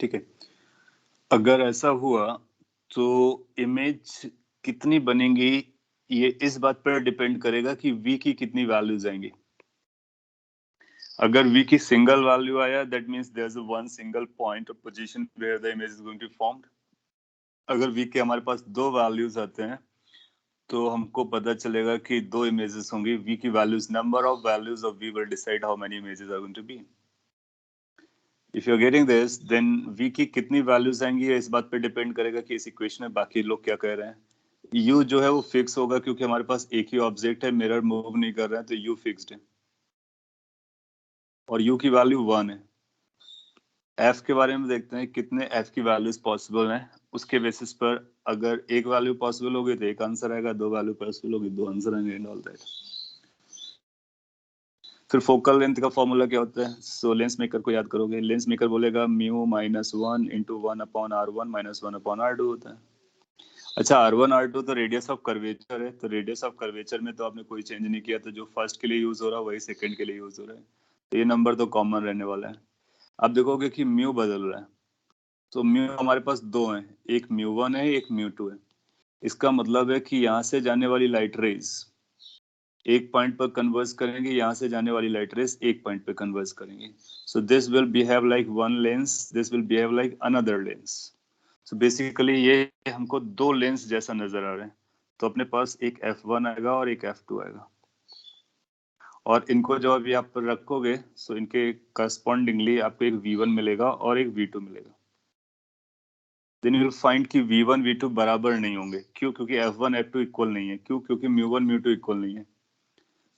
ठीक है, अगर ऐसा हुआ तो इमेज कितनी बनेंगी ये इस बात पर डिपेंड करेगा कि v की कितनी वैल्यूज आएंगी। अगर v की सिंगल वैल्यू आया that means there is one single point और position where the image is going to formed. अगर v के हमारे पास 2 वैल्यूज आते हैं तो हमको पता चलेगा कि 2 इमेजेस होंगी। v की values, number of values of v will decide how many images are going to be. If you are getting this, then v की कितनी वैल्यूज आएंगी इस बात पे डिपेंड करेगा कि इस इक्वेशन में बाकी लोग क्या कह रहे हैं। u जो है वो फिक्स होगा क्योंकि हमारे पास एक ही ऑब्जेक्ट है, मिरर मूव नहीं कर रहा है, तो u फिक्स्ड है और u की वैल्यू 1 है। f के बारे में देखते हैं कितने f की वैल्यूज पॉसिबल हैं, उसके बेसिस पर अगर एक वैल्यू पॉसिबल होगी तो एक आंसर आएगा, 2 वैल्यू पॉसिबल होगी 2 आंसर आएंगे, एंड ऑल दैट। फिर फोकल लेंथ का फॉर्मूला क्या होता है। सो लेंस मेकर को याद करोगे, लेंस मेकर बोलेगा mu minus 1 into 1/r1 minus 1/r2 होता है। अच्छा, r1 r2 तो रेडियस ऑफ कर्वेचर है, तो रेडियस ऑफ कर्वेचर में तो आपने कोई चेंज नहीं किया, तो जो फर्स्ट के लिए यूज हो रहा है वही सेकंड के लिए यूज हो रहा है, तो ये नंबर तो कॉमन रहने वाला है। आप देखोगे कि म्यू बदल रहा है, तो म्यू हमारे पास 2 हैं, एक μ1 है, एक μ2 है। इसका मतलब है कि यहाँ से जाने वाली लाइट रेज एक पॉइंट पर कन्वर्ज करेंगे, यहाँ से जाने वाली लाइट रेज एक पॉइंट पर कन्वर्ज करेंगे। So this will behave like one lens, this will behave like another lens. So basically ये हमको 2 लेंस जैसा नजर आ रहा है, तो अपने पास एक f1 आएगा और एक f2 आएगा, और इनको जब अभी आप रखोगे सो इनके करस्पॉन्डिंगली आपको एक v1 मिलेगा और एक v2 मिलेगा। देन यू विल फाइंड कि v1 v2 बराबर नहीं होंगे। क्यों? क्योंकि f1 f2 इक्वल नहीं है। क्यों? क्योंकि μ1 μ2 इक्वल नहीं है।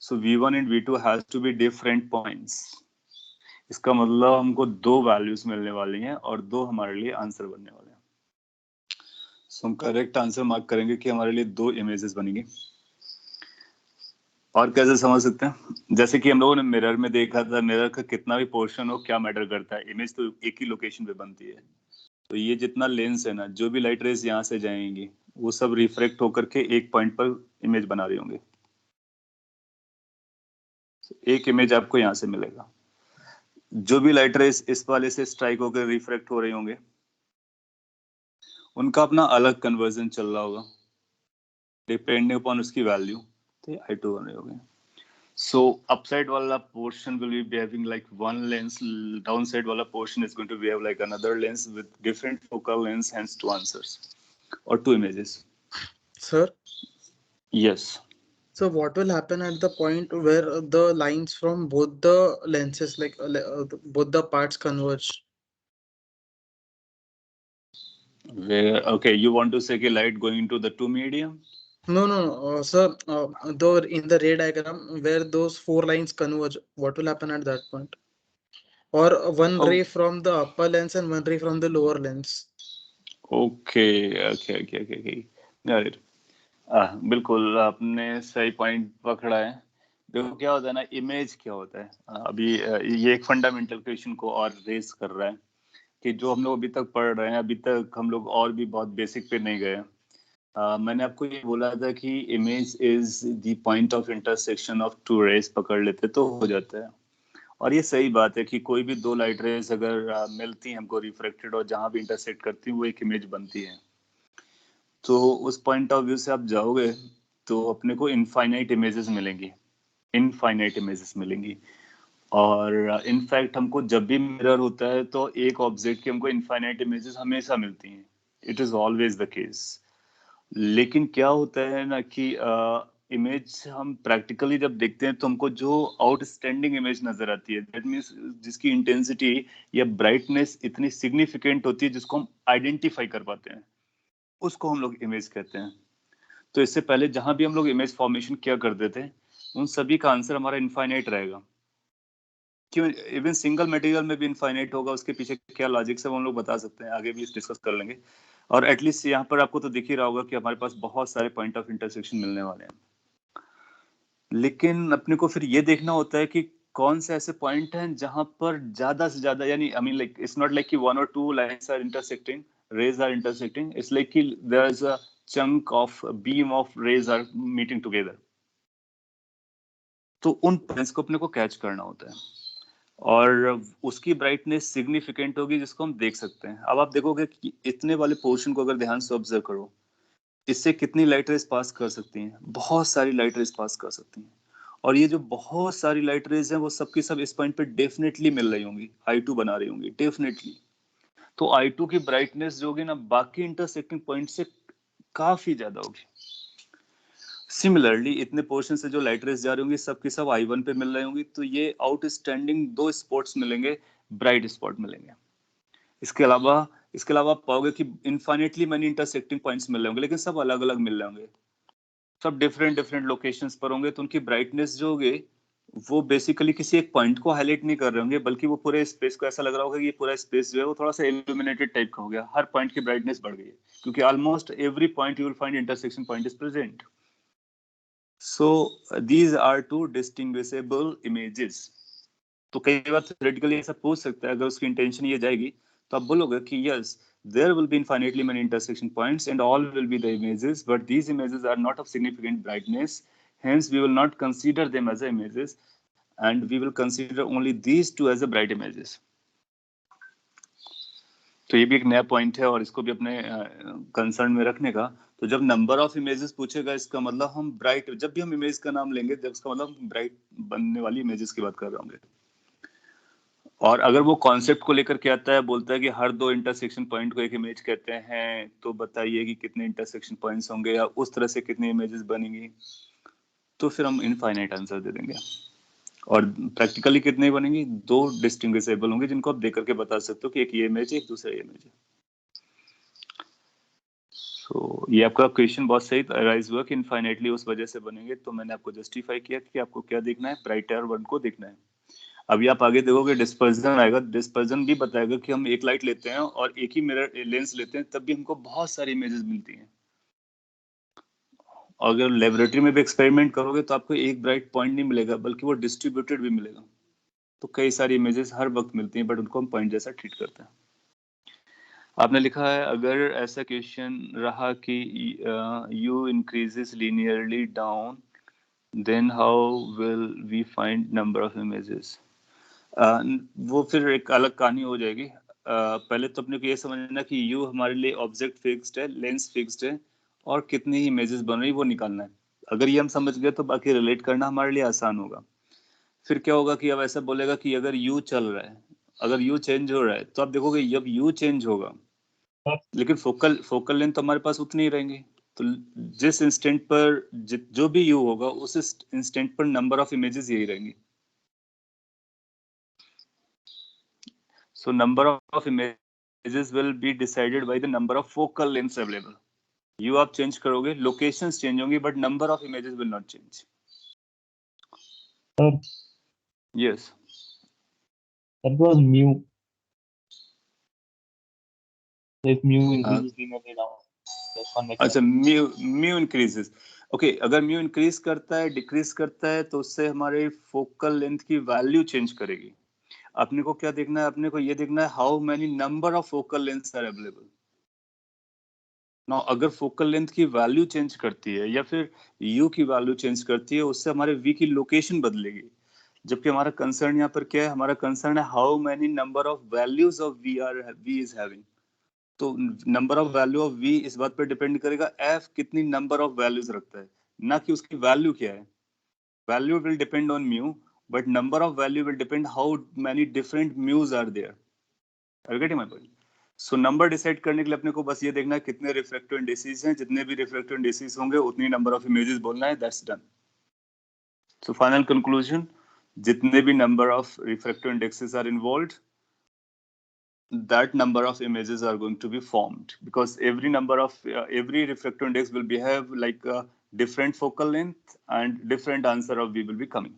So v1 and v2 has to be different points. इसका मतलब हमको 2 वैल्यूज मिलने वाली हैं और 2 हमारे लिए आंसर बनने वाले हैं। सो हम करेक्ट आंसर मार्क करेंगे कि हमारे लिए 2 इमेजेस बनेंगी। और कैसे समझ सकते हैं? जैसे कि हम लोगों ने मिरर में देखा था, मिरर का कितना भी पोर्शन हो क्या मैटर करता है, इमेज तो एक ही लोकेशन पे बनती है। तो ये जितना लेंस है ना, जो भी लाइट रेज यहाँ से जाएंगी वो सब रिफ्लेक्ट होकर के एक पॉइंट पर इमेज बना रही होंगी। एक इमेज आपको यहाँ से मिलेगा, जो भी लाइट रेस इस वाले से स्ट्राइक होकर रिफ्रैक्ट हो रहे होंगे उनका अपना अलग कन्वर्जन चल रहा होगा डिपेंडिंग अपॉन उसकी वैल्यू, तो I2 बन रहे होंगे। So upside वाला portion will be behaving like one lens, downside वाला portion is going to behave like another lens with different focal lengths, hence two answers or two images. Sir, Yes. so what will happen at the point where the lines from both the lenses, like both the parts converge? Where, okay, you want to say कि light going into the two medium? No, no, sir. Though in the ray diagram where those four lines converge, what will happen at that point? Or one Oh. ray from the upper lens and one ray from the lower lens? Okay. Got it. बिल्कुल आपने सही point पकड़ा है। देखो क्या होता है ना, इमेज क्या होता है, अभी ये एक फंडामेंटल क्वेश्चन को और रेस कर रहा है कि जो हम लोग अभी तक पढ़ रहे हैं, अभी तक हम लोग और भी बहुत बेसिक पे नहीं गए। मैंने आपको ये बोला था कि image is the point of intersection of two rays, पकड़ लेते तो हो जाता है। और ये सही बात है कि कोई भी दो लाइट रेस अगर मिलती हैं हमको रिफ्रेक्टेड और जहां भी इंटरसेक्ट करती हैं वो एक इमेज बनती है। तो उस पॉइंट ऑफ व्यू से आप जाओगे तो अपने को इनफाइनाइट इमेजेस मिलेंगी, इनफाइनाइट इमेजेस मिलेंगी। और इनफैक्ट हमको जब भी मिरर होता है तो एक ऑब्जेक्ट की हमको इनफाइनाइट इमेजेस हमेशा मिलती हैं, it is always the case. लेकिन क्या होता है ना कि इमेज हम प्रैक्टिकली जब देखते हैं तो हमको जो आउटस्टैंडिंग इमेज नजर आती है, दैट मीन्स जिसकी इंटेंसिटी या ब्राइटनेस इतनी सिग्निफिकेंट होती है जिसको हम आइडेंटिफाई कर पाते हैं, उसको हम लोग इमेज कहते हैं। तो इससे पहले जहां भी हम लोग इमेज फॉर्मेशन किया करते थे उन सभी का आंसर हमारा इनफाइनाइट रहेगा। क्यों, इवन सिंगल मटेरियल में भी इनफाइनाइट होगा, उसके पीछे क्या लॉजिक है वो हम लोग बता सकते हैं, आगे भी डिस्कस कर लेंगे। और एटलीस्ट यहाँ पर आपको तो दिख ही रहा होगा कि हमारे पास बहुत सारे पॉइंट ऑफ इंटरसेक्शन मिलने वाले हैं। लेकिन अपने को फिर ये देखना होता है कि कौन से ऐसे पॉइंट हैं जहां पर ज्यादा से ज्यादा, यानी I mean like it's not like कि वन और two lines are intersecting, rays are intersecting, it's like there is a chunk of beam of rays are meeting together, तो उन पॉइंट्स को अपने को कैच करना होता है और उसकी ब्राइटनेस सिग्निफिकेंट होगी जिसको हम देख सकते हैं। अब आप देखोगे कि इतने वाले पोर्शन को अगर ध्यान से ऑब्जर्व करो, इससे कितनी लाइट रेज पास कर सकती हैं, बहुत सारी लाइट रेज पास कर सकती हैं। और ये जो बहुत सारी लाइट रेज हैं वो सबकी सब इस पॉइंट पे डेफिनेटली मिल रही होंगी, I2 बना रही होंगी डेफिनेटली। तो I2 की ब्राइटनेस जो होगी ना बाकी इंटरसेक्टिंग पॉइंट से काफी ज्यादा होगी। सिमिलरली इतने पोर्शन से जो लाइट रेज जा रही होंगी सबकी सब I1 पे मिल रही होंगी, तो ये आउटस्टैंडिंग दो स्पॉट्स मिलेंगे, ब्राइट स्पॉट मिलेंगे। इसके अलावा आप पाओगे कि इनफाइनेटली मैनी इंटरसेक्टिंग पॉइंट्स मिल रहे होंगे, लेकिन सब अलग अलग मिल रहे होंगे, सब डिफरेंट लोकेशंस पर होंगे। तो उनकी ब्राइटनेस जो होगी वो बेसिकली किसी एक पॉइंट को हाईलाइट नहीं कर रहे होंगे, बल्कि वो पूरे स्पेस को ऐसा लग रहा होगा कि ये पूरा स्पेस जो है वो थोड़ा सा इल्यूमिनेटेड टाइप का हो गया, हर पॉइंट की ब्राइटनेस बढ़ गई है क्योंकि almost every point you will find intersection point is present. So these are two distinguishable images. तो कई बार थ्योरेटिकली ऐसा पूछ सकता है, अगर उसकी इंटेंशन ये जाएगी तो आप बोलोगे कि yes there will be infinitely many intersection points and all will be the images, but these images are not of significant brightness, hence we will not consider them as images and we will consider only these two as a bright images. तो ये भी एक नया point है और इसको भी अपने कंसर्न में रखने का। तो जब नंबर ऑफ इमेजेस पूछेगा इसका मतलब हम ब्राइट, जब भी हम इमेज का नाम लेंगे जब इसका मतलब हम ब्राइट बनने वाली इमेजेस की बात कर रहे होंगे। और अगर वो कॉन्सेप्ट को लेकर के आता है, बोलता है कि हर दो इंटरसेक्शन पॉइंट को एक इमेज कहते हैं, तो बताइए कि कितने इंटरसेक्शन पॉइंट्स होंगे या उस तरह से कितनी इमेजेस बनेंगी, तो फिर हम इनफाइनाइट आंसर दे देंगे। और प्रैक्टिकली कितने बनेंगी, दो डिस्टिंग्विशेबल होंगे जिनको आप देख करके बता सकते हो कि एक ये इमेज है एक दूसरा ये इमेज है। तो ये आपका क्वेश्चन बहुत सही राइज हुआ कि इनफाइनाइटली उस वजह से बनेंगे, तो मैंने आपको जस्टिफाई किया कि आपको क्या देखना है, ब्राइटर वन को देखना है। अभी आप आगे देखोगे डिस्पर्जन आएगा, डिस्पर्जन भी बताएगा कि हम एक लाइट लेते हैं और एक ही मिरर लेंस लेते हैं तब भी हमको बहुत सारी इमेजेस मिलती हैं। अगर लेबोरेटरी में भी एक्सपेरिमेंट करोगे तो आपको एक ब्राइट पॉइंट नहीं मिलेगा बल्कि वो डिस्ट्रीब्यूटेड भी मिलेगा। तो कई सारी इमेजेस हर वक्त मिलती हैं बट उनको हम पॉइंट जैसा ट्रीट करते हैं। आपने लिखा है अगर ऐसा क्वेश्चन रहा कि U increases linearly down then how will we find number of images? वो फिर एक अलग कहानी हो जाएगी. पहले तो अपने को ये समझना कि यू हमारे लिए ऑब्जेक्ट फिक्स्ड है, लेंस फिक्स्ड है, और कितनी ही इमेजेस बन रही वो निकालना है. अगर ये हम समझ गए तो बाकी रिलेट करना हमारे लिए आसान होगा. फिर क्या होगा कि अब ऐसा बोलेगा कि अगर यू चल रहा है, अगर यू चेंज हो रहा है, तो आप देखोगे जब यू चेंज होगा, लेकिन फोकल लेंथ तो हमारे पास उतनी ही रहेंगी. तो जिस इंस्टेंट पर जो भी यू होगा, उस इंस्टेंट पर नंबर ऑफ इमेजेस यही रहेंगी. So number of images will be decided by the number of focal lengths available. You आप change करोगे, locations change होंगी, but number of images will not change. Sir, Yes. that was mu. If mu increases, the image down. That's convex अच्छा, lens. mu increases. Okay, अगर mu increase करता है, decrease करता है, तो उससे हमारे focal length की value change करेगी. अपने को क्या देखना है? अपने को ये देखना है how many number of focal lengths are available. Now, अगर फोकल लेंथ की वैल्यू चेंज करती है या फिर u की वैल्यू चेंज करती है, उससे हमारे v की लोकेशन बदलेगी. जबकि हमारा कंसर्न यहाँ पर क्या है? हमारा कंसर्न है how many number of values of v is having. तो number of value of v इस बात पर डिपेंड करेगा f कितनी नंबर ऑफ वैल्यूज रखता है, ना कि उसकी वैल्यू क्या है. Value will depend on mu, but number of value will depend how many different mus are there. Are you getting my point? सो नंबर डिसाइड करने के लिए अपने को बस ये देखना है कितने रिफ्रैक्टिव इंडिसेस हैं. जितने भी रिफ्रैक्टिव इंडिसेस होंगे उतनी नंबर ऑफ इमेजेस बोलना है. That's done. So final conclusion, जितने भी number of refractive indexes are involved, that number of images are going to be formed, because every refractive index will behave like a different focal length and different answer of v will be coming.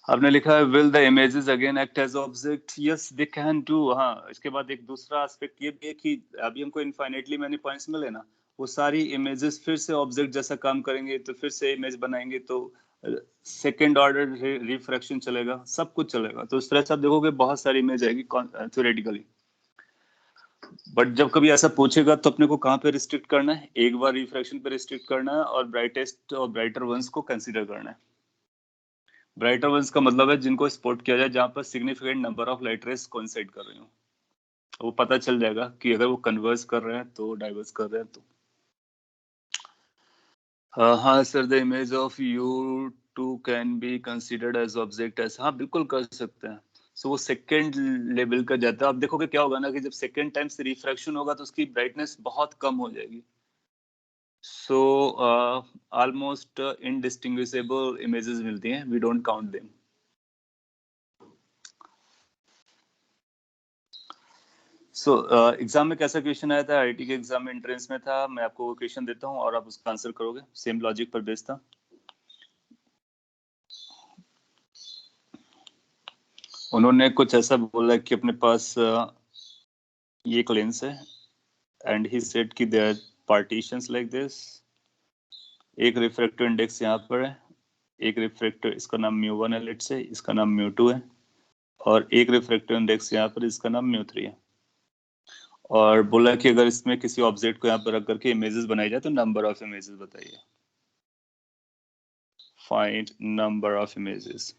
आपने लिखा है will the images again act as object? Yes, they can do. हाँ, इसके बाद एक दूसरा aspect ये भी है कि अभी हमको इनफाइनेटली मैनी पॉइंट्स मिले ना, वो सारी इमेजेस फिर से ऑब्जेक्ट जैसा काम करेंगे, तो फिर से इमेज बनाएंगे, तो सेकेंड ऑर्डर रिफ्रैक्शन चलेगा, सब कुछ चलेगा. तो इस तरह से आप देखोगे बहुत सारी इमेज आएगी थ्योरेटिकली. बट जब कभी ऐसा पूछेगा तो अपने को कहाँ पे रिस्ट्रिक्ट करना है? एक बार रिफ्रैक्शन पे रिस्ट्रिक्ट करना है, और ब्राइटेस्ट और ब्राइटर वंस को कंसीडर करना है. ब्राइटर वंस का मतलब है जिनको स्पॉट किया जाए जहां पर significant number of light rays coincide कर रही हो. वो पता चल जाएगा कि अगर वो कन्वर्स कर रहे हैं तो डाइवर्स कर रहे हैं तो. हाँ sir, the image of u two can be considered as object as. हाँ, बिल्कुल कर सकते हैं. सो वो सेकेंड लेवल का जाता है. आप देखोगे क्या होगा ना कि जब सेकेंड टाइम से रिफ्रैक्शन होगा तो उसकी ब्राइटनेस बहुत कम हो जाएगी. सो ऑलमोस्ट इनडिस्टिंग्विशेबल इमेजेस मिलती हैं. We don't count them. So exam में कैसा क्वेश्चन आया था? आईटी के एग्जाम में एंट्रेंस में था. मैं आपको वो क्वेश्चन देता हूँ और आप उसका आंसर करोगे. सेम लॉजिक पर बेस्ड था. उन्होंने कुछ ऐसा बोला कि अपने पास ये एक लेंस है, एंड ही सेड कि there are partitions like this. एक रिफ्रैक्टिव इंडेक्स यहाँ पर है, एक रिफ्रैक्टिव, इसका नाम म्यू 1 है लेट्स से, इसका नाम म्यू 2 है, और एक रिफ्रैक्टिव इंडेक्स यहाँ पर, इसका नाम म्यू 3 है. और बोला कि अगर इसमें किसी ऑब्जेक्ट को यहाँ पर रख करके इमेजेस बनाई जाए तो नंबर ऑफ इमेजेस बताइए. Find number of images.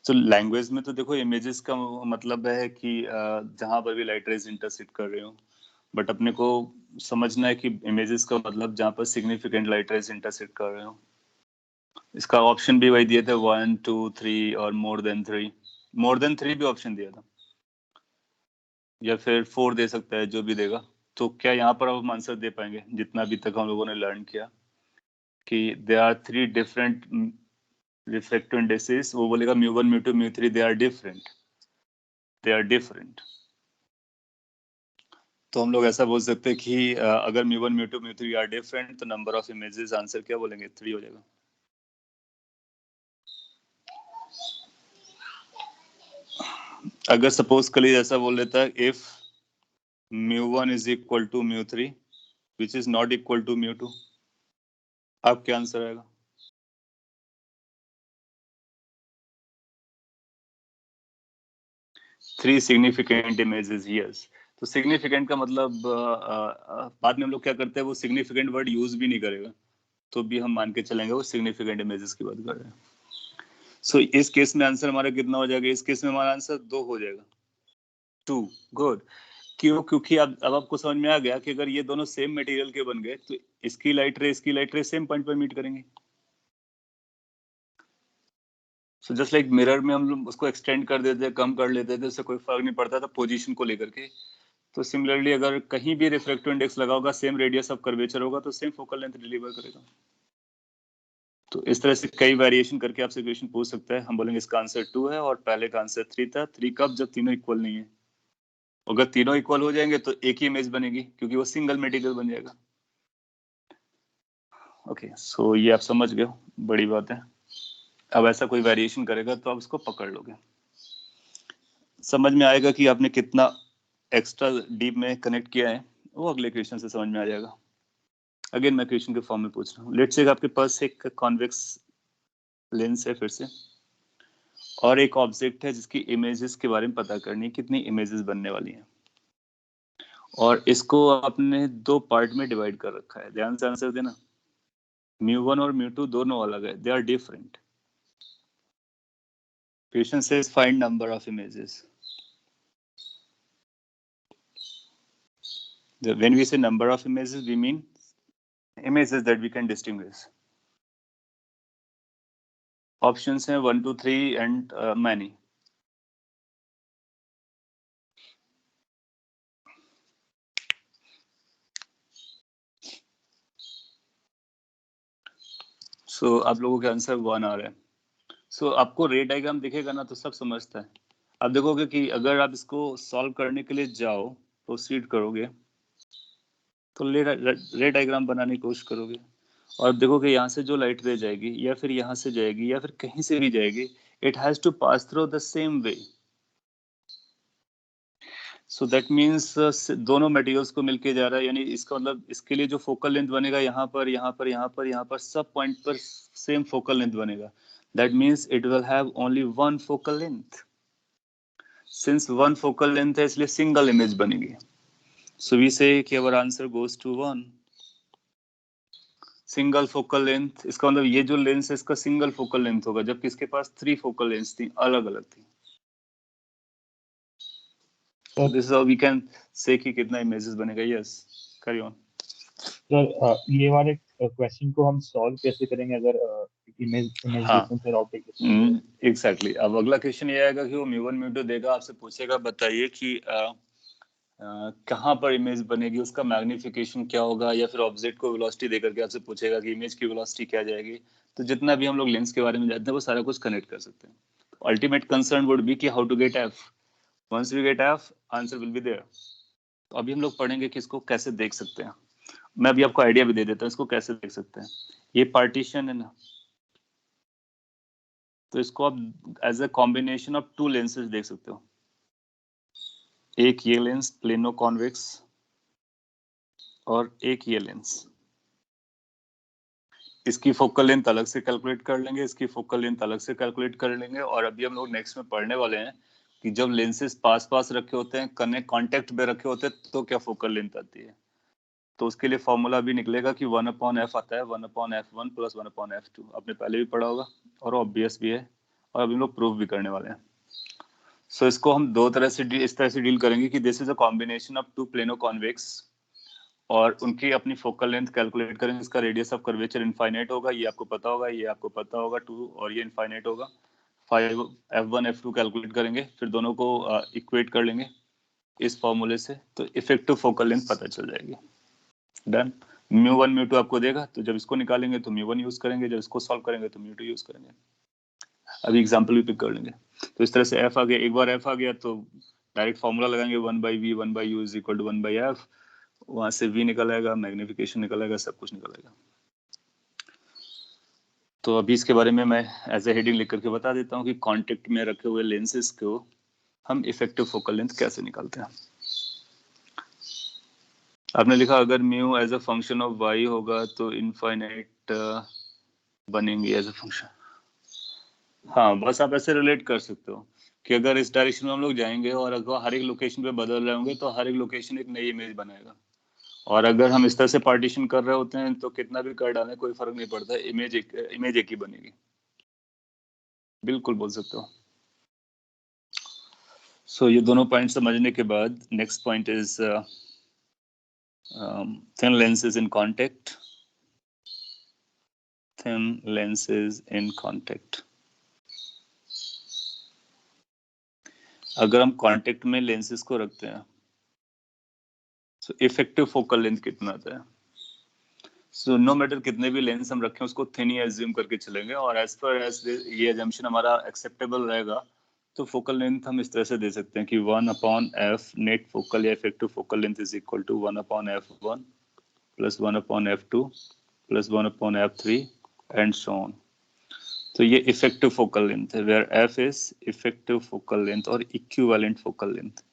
तो लैंग्वेज में तो देखो इमेजेस का मतलब है कि जहां पर भी लाइट रेज इंटरसेक्ट कर रहे हो. बट अपने को समझना है कि इमेजेस का मतलब जहां पर सिग्निफिकेंट लाइट रेज इंटरसेक्ट कर रहे हो. इसका ऑप्शन भी वही दिए थे, 1 2 3 और मोर देन 3. मोर देन 3 भी ऑप्शन दिया था, या फिर 4 दे सकता है, जो भी देगा. तो क्या यहाँ पर हम आंसर दे पाएंगे? जितना अभी तक हम लोगों ने लर्न किया कि there are 3 different refractive indexes, वो बोलेगा mu 1 mu 2 mu 3 they are different. They are different. तो हम लोग ऐसा बोल सकते हैं कि अगर mu 1 mu 2 mu 3 are different, तो नंबर ऑफ इमेजेस आंसर क्या बोलेंगे? 3 हो जाएगा. अगर सपोज कली ऐसा बोल लेता है, if mu 1 is equal to mu 3 which is not equal to mu 2, आप क्या आंसर आएगा? Three significant images. यस, तो सिग्निफिकेंट का मतलब बाद में हम लोग क्या करते हैं, वो सिग्निफिकेंट वर्ड यूज भी नहीं करेगा, तो भी हम मान के चलेंगे वो सिग्निफिकेंट इमेजेस की बात कर रहे हैं। सो इस केस में आंसर हमारा कितना हो जाएगा? इस केस में हमारा आंसर 2 हो जाएगा, 2। गुड। क्यों? क्योंकि अब आपको समझ में आ गया कि अगर ये दोनों सेम मटेरियल के बन गए तो इसकी लाइट रे सेम पॉइंट पर मीट करेंगे। सो जस्ट लाइक मिरर में हम लोग उसको एक्सटेंड कर देते, कम कर लेते थे, उससे कोई फर्क नहीं पड़ता था पोजीशन को लेकर के। तो सिमिलरली अगर कहीं भी रिफ्रैक्टिव इंडेक्स लगा होगा, सेम रेडियस ऑफ कर्वेचर होगा, तो सेम फोकल लेंथ डिलीवर करेगा। तो इस तरह से कई वेरिएशन करके आपसे क्वेश्चन पूछ सकता है। हम बोलेंगे इसका आंसर 2 है और पहले का आंसर 3 था। 3 कब? जब तीनों इक्वल नहीं है। अगर तीनों इक्वल हो जाएंगे तो एक ही इमेज बनेगी, क्योंकि वो सिंगल मटेरियल बन जाएगा। ओके, सो ये आप समझ गए, बड़ी बात है। अब ऐसा कोई वेरिएशन करेगा तो आप उसको पकड़ लोगे, समझ में आएगा कि आपने कितना एक्स्ट्रा डीप में कनेक्ट किया है, वो अगले क्वेश्चन से समझ में आ जाएगा। अगेन मैं क्वेश्चन के फॉर्म में पूछ रहा हूँ। लेट्स से आपके पास एक कॉन्वेक्स लेंस है फिर से, और एक ऑब्जेक्ट है जिसकी इमेजेस के बारे में पता करनी है, कितनी इमेजेस बनने वाली हैं, और इसको आपने 2 पार्ट में डिवाइड कर रखा है। ध्यान से आंसर देना। μ1 और μ2 दोनों अलग है, they are different. Question says find number of images. When we say number of images, we mean images that we can distinguish. Options हैं 1, 2, 3 and many. So आप लोगों के आंसर 1 आ रहा है। So आपको रे डायग्राम दिखेगा ना तो सब समझता है। आप देखोगे कि अगर आप इसको सॉल्व करने के लिए जाओ, प्रोसीड करोगे, तो रे डायग्राम बनाने की कोशिश करोगे, और देखोगे यहाँ से जो लाइट रे जाएगी, या फिर यहाँ से जाएगी, या फिर कहीं से भी जाएगी, it has to pass through the same way. So that means दोनों मटेरियल्स को मिलके जा रहा है, यानी इसका मतलब इसके लिए जो फोकल लेंथ बनेगा यहाँ पर, यहाँ पर, यहाँ पर, यहाँ पर, सब पॉइंट पर सेम फोकल लेंथ बनेगा। That means it will have only one focal length. Since one focal length है, इसलिए सिंगल इमेज बनेगी। सो वी से कि our answer goes to 1। Single focal length, इसका मतलब ये जो लेंस है इसका सिंगल फोकल लेंथ होगा, जबकि इसके पास 3 फोकल लेंथ थी, अलग अलग थी। So this is how we can say कि कितना इमेजेस बनेगा। yes, carry on. सर ये वाले क्वेश्चन को हम सॉल्व कैसे करेंगे अगर इमेज हाँ, डिफरेंस और ऑब्जेक्ट डिफरेंस? एग्जैक्टली। अब अगला क्वेश्चन ये आएगा कि वो μ1 μ2 देगा, आपसे पूछेगा बताइए कि कहाँ पर इमेज बनेगी, उसका मैग्निफिकेशन क्या होगा, या फिर ऑब्जेक्ट को वेलोसिटी देकर के आपसे पूछेगा कि इमेज की वेलोसिटी क्या जाएगी। तो जितना भी हम लोग लेंस के बारे में जानते हैं वो सारा कुछ कनेक्ट कर सकते हैं। अल्टीमेट कंसर्न वुड बी कि how to get f. Once we get f, answer will be there. तो अभी हम लोग पढ़ेंगे कि इसको कैसे देख सकते हैं। मैं अभी आपको आइडिया भी दे देता हूँ इसको कैसे देख सकते हैं। ये पार्टीशन है ना, तो इसको आप as a combination of 2 lenses देख सकते हो। एक ये लेंस प्लेनो कॉन्वेक्स, और एक ये लेंस। इसकी फोकल लेंथ अलग से कैलकुलेट कर लेंगे, इसकी फोकल लेंथ अलग से कैलकुलेट कर लेंगे। और अभी हम लोग नेक्स्ट में पढ़ने वाले हैं कि जब लेंसेज पास पास रखे होते हैं, कनेक्ट कॉन्टेक्ट में रखे होते हैं, तो क्या फोकल लेंथ आती है। तो उसके लिए फॉर्मूला भी निकलेगा कि 1/f आता है, 1/f1 प्लस 1/f2। आपने पहले भी पढ़ा होगा और ऑब्वियस भी है, और अभी हम लोग प्रूफ भी करने वाले हैं। सो इसको हम दो तरह से इस तरह से डील करेंगे कि this is a combination of 2 plano convex, और उनकी अपनी फोकल लेंथ कैलकुलेट करेंगे। इसका रेडियस ऑफ कर्वेचर इनफाइनाइट होगा, ये आपको पता होगा, ये आपको पता होगा 2, और ये इनफाइनाइट होगा। 5f1 f2 कैलकुलेट करेंगे, फिर दोनों को इक्वेट कर लेंगे इस फॉर्मूले से, तो इफेक्टिव फोकल लेंथ पता चल जाएगी। डन। μ1 μ2 आपको देगा, तो जब इसको निकालेंगे तो μ1 यूज करेंगे, जब इसको सॉल्व करेंगे तो μ2 यूज करेंगे। अभी एग्जांपल भी पिक कर लेंगे। तो इस तरह से f आ गया, एक बार f आ गया तो डायरेक्ट फॉर्मूला लगाएंगे 1/v 1/u is equal to 1/f। वहां से v निकल आएगा, मैग्निफिकेशन निकल आएगा, सब कुछ निकल आएगा। तो अभी इसके बारे में मैं एज ए हेडिंग लिख करके बता देता हूँ कि कॉन्टेक्ट में रखे हुए लेंसेज को हम इफेक्टिव फोकल लेंथ कैसे निकालते हैं। आपने लिखा अगर mu as a function of y होगा तो इनफाइनाइट बनेंगे एज अ फंक्शन। हाँ, बस आप ऐसे रिलेट कर सकते हो कि अगर इस डायरेक्शन में हम लोग जाएंगे और अगर हर एक लोकेशन पे बदल रहे होंगे तो हर एक लोकेशन एक नई इमेज बनाएगा। और अगर हम इस तरह से पार्टीशन कर रहे होते हैं तो कितना भी कर डालें कोई फर्क नहीं पड़ता, इमेज एक ही बनेगी। बिल्कुल बोल सकते हो। सो ये दोनों पॉइंट समझने के बाद next point is thin lenses in contact. Thin lenses in contact. अगर हम कांटेक्ट में लेंसेज को रखते हैं सो इफेक्टिव फोकल लेंथ कितना आता है? सो नो मैटर कितने भी लेंस हम रखें उसको थिन ही एज्यूम करके चलेंगे, और एज पर एज ये एजम्पशन हमारा एक्सेप्टेबल रहेगा तो फोकल लेंथ हम इस तरह से दे सकते हैं कि 1/f नेट फोकल या effective focal length is equal to 1/f1 plus 1/f2 plus 1/f3 and so on. तो ये इफेक्टिव फोकल लेंथ है, where f is effective focal length और equivalent focal length.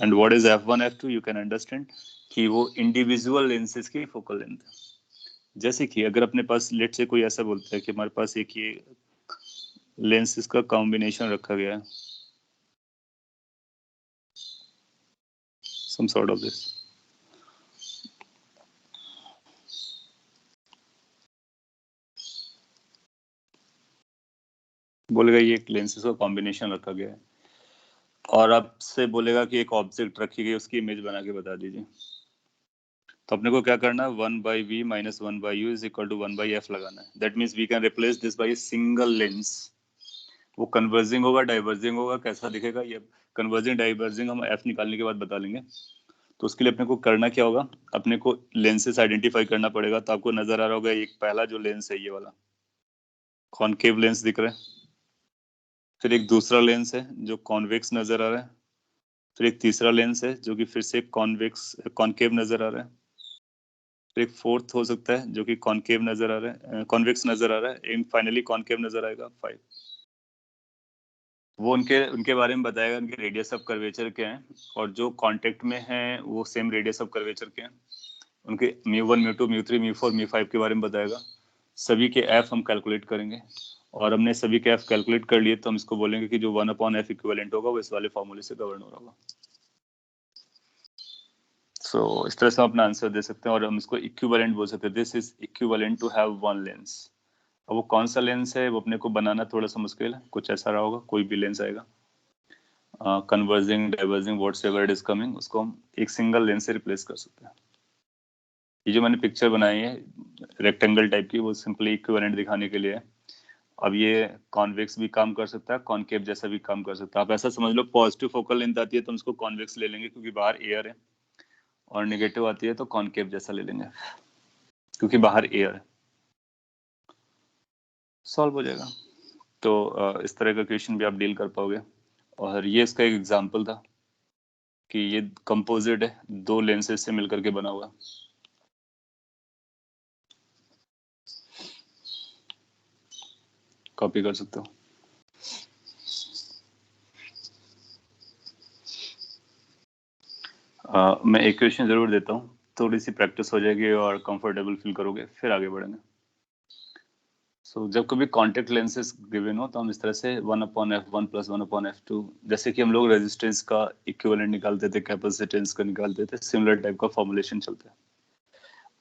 And what is f1 f2? You can understand कि वो individual lenses की focal length है। जैसे कि अगर अपने पास लेट से कोई ऐसा बोलता है कि हमारे पास एक ये लेंसेज का कॉम्बिनेशन रखा गया है, some sort of this, बोलेगा ये एक लेंसेज का कॉम्बिनेशन रखा गया है और आपसे बोलेगा कि एक ऑब्जेक्ट रखी गई उसकी इमेज बना के बता दीजिए। तो अपने को क्या करना है, 1/v minus 1/u is equal to 1/f लगाना है। That means we can replace this by single lens. वो कन्वर्जिंग होगा डाइवर्जिंग होगा, कैसा दिखेगा ये कन्वर्जिंग डाइवर्जिंग हम f निकालने के बाद बता लेंगे। तो उसके लिए अपने को करना क्या होगा, अपने को लेंसेस आइडेंटिफाई करना पड़ेगा। तो आपको नजर आ रहा होगा एक पहला जो लेंस है ये वाला कॉनकेव लेंस दिख रहा है, फिर एक दूसरा लेंस है जो कॉन्वेक्स नजर आ रहा है, फिर एक तीसरा लेंस है जो कि फिर से कॉनकेव नजर आ रहा है, फिर एक फोर्थ हो सकता है जो कि कॉनकेव नजर आ रहा है, कॉन्वेक्स नजर आ रहा है, एंड फाइनली कॉनकेव नजर आएगा 5। वो उनके उनके बारे में बताएगा, उनके रेडियस ऑफ कर्वेचर क्या है, और जो कांटेक्ट में है वो सेम रेडियस ऑफ कर्वेचर क्या है, उनके μ1 μ2 μ3 μ4 μ5 के बारे में बताएगा। सभी के f हम कैलकुलेट करेंगे, और हमने सभी के f कैलकुलेट कर लिए तो हम इसको बोलेंगे कि जो 1/f इक्विवेलेंट होगा वो इस वाले फॉर्मूले से गवर्न हो रहा होगा। सो इस तरह से हम अपना आंसर दे सकते हैं, और हम इसको इक्विवेलेंट बोल सकते हैं। This is equivalent to have one lens. अब वो कौन सा लेंस है वो अपने को बनाना थोड़ा सा मुश्किल है, कुछ ऐसा रहा होगा, कोई भी लेंस आएगा converging diverging whatever it is coming, उसको हम एक सिंगल लेंस से रिप्लेस कर सकते हैं। ये जो मैंने पिक्चर बनाई है रेक्टेंगल टाइप की वो सिंपली इक्विवेलेंट दिखाने के लिए है। अब ये कॉन्वेक्स भी काम कर सकता है, कॉनकेव जैसा भी काम कर सकता है। आप ऐसा समझ लो पॉजिटिव फोकल लेंथ आती है तो हम इसको कॉन्वेक्स ले लेंगे क्योंकि बाहर एयर है, और नेगेटिव आती है तो कॉनकेव जैसा ले लेंगे क्योंकि बाहर एयर है। सॉल्व हो जाएगा। तो इस तरह का क्वेश्चन भी आप डील कर पाओगे। और ये इसका एक एग्जांपल था कि ये कंपोजिट है, दो लेंसेज से मिलकर के बना हुआ। कॉपी कर सकते हो। मैं एक क्वेश्चन जरूर देता हूँ, थोड़ी सी प्रैक्टिस हो जाएगी और कंफर्टेबल फील करोगे, फिर आगे बढ़ेंगे। सो जब कभी कॉन्टेक्ट लेंसेज गिवन हो तो हम इस तरह से 1/f1 प्लस 1/f2, जैसे कि हम लोग रेजिस्टेंस का इक्विवेलेंट निकालते थे, कैपेसिटेंस का निकालते थे, सिमिलर टाइप का फॉर्मुलेशन चलता है।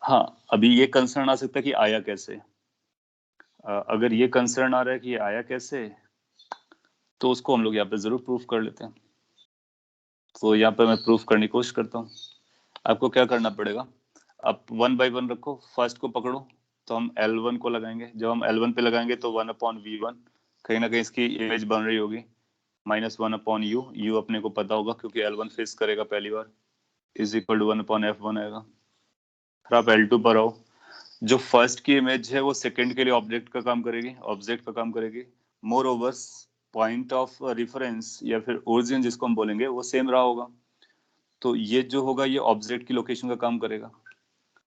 हाँ, अभी ये कंसर्न आ सकता है कि आया कैसे। अगर ये कंसर्न आ रहा है कि ये आया कैसे, तो उसको हम लोग यहाँ पे जरूर प्रूफ कर लेते हैं। तो यहाँ पे मैं प्रूफ करने की कोशिश करता हूँ। आपको क्या करना पड़ेगा, आप 1 by 1 रखो, फर्स्ट को पकड़ो तो हम L1 को लगाएंगे। जब हम L1 पे लगाएंगे तो 1/V1 कहीं ना कहीं इसकी इमेज बन रही होगी, -1/U, U अपने को पता होगा क्योंकि L1 फेस करेगा पहली बार, इज इक्वल टू 1/F1 आएगा। फिर आप L2 पर आओ, जो फर्स्ट की इमेज है वो सेकंड के लिए ऑब्जेक्ट का काम करेगी। More over point of reference या फिर ओरिजिन जिसको हम बोलेंगे वो सेम रहा होगा, तो ये जो होगा ये ऑब्जेक्ट की लोकेशन का काम करेगा।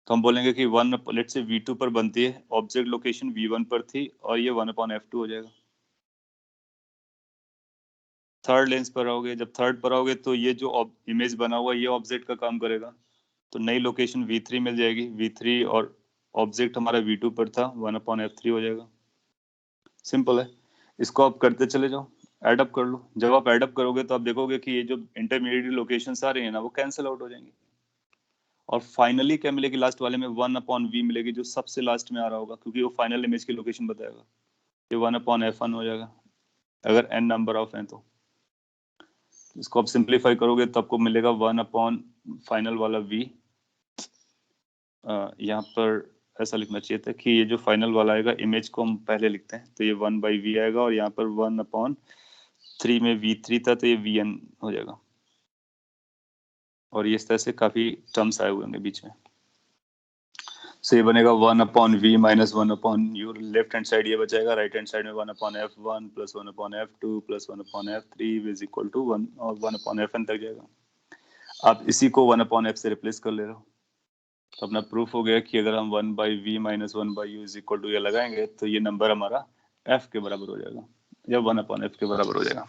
तो हम बोलेंगे कि 1 लेट्स से V2 पर बनती है, ऑब्जेक्ट लोकेशन V1 पर थी और ये 1/F2 हो जाएगा। थर्ड लेंस पर आओगे, जब थर्ड पर आओगे तो ये जो इमेज बना हुआ है ये ऑब्जेक्ट का काम करेगा, तो नई लोकेशन V3 मिल जाएगी। V3 और ऑब्जेक्ट हमारा V2 पर था, 1/F3 हो जाएगा। सिंपल है, इसको आप करते चले जाओ, एड अप कर लो। जब आप एड अप करोगे तो आप देखोगे कि ये जो इंटरमीडिएट लोकेशंस आ रही है ना वो कैंसिल आउट हो जाएंगी, और फाइनली क्या मिलेगी लास्ट वाले में 1/v मिलेगी, जो सबसे लास्ट में आ रहा होगा, क्योंकि वो फाइनल इमेज की लोकेशन बताएगा। ये 1/f1 हो जाएगा अगर n नंबर ऑफ हैं तो। इसको आप सिंप्लीफाई करोगे तो आपको मिलेगा 1/ फाइनल वाला v। यहाँ पर ऐसा लिखना चाहिए था कि ये जो फाइनल वाला आएगा इमेज को हम पहले लिखते हैं, तो ये 1/v आएगा, और यहाँ पर 1/3 में v3 था तो ये vn हो जाएगा। और ये इस तरह से काफी टर्म्स आए हुए होंगे बीच में। सो ये बनेगा 1/v minus 1/u, left hand side ये बचेगा, राइट हैंड साइड में 1/f1 plus 1/f2 plus 1/f3 is equal to 1 और 1/fn तक जाएगा। आप इसी को 1/f से रिप्लेस कर ले रहे हो, तो अपना प्रूफ हो गया कि अगर हम 1/v minus 1/u is equal to ये लगाएंगे तो ये नंबर हमारा f के बराबर हो जाएगा, या 1/f के बराबर हो जाएगा।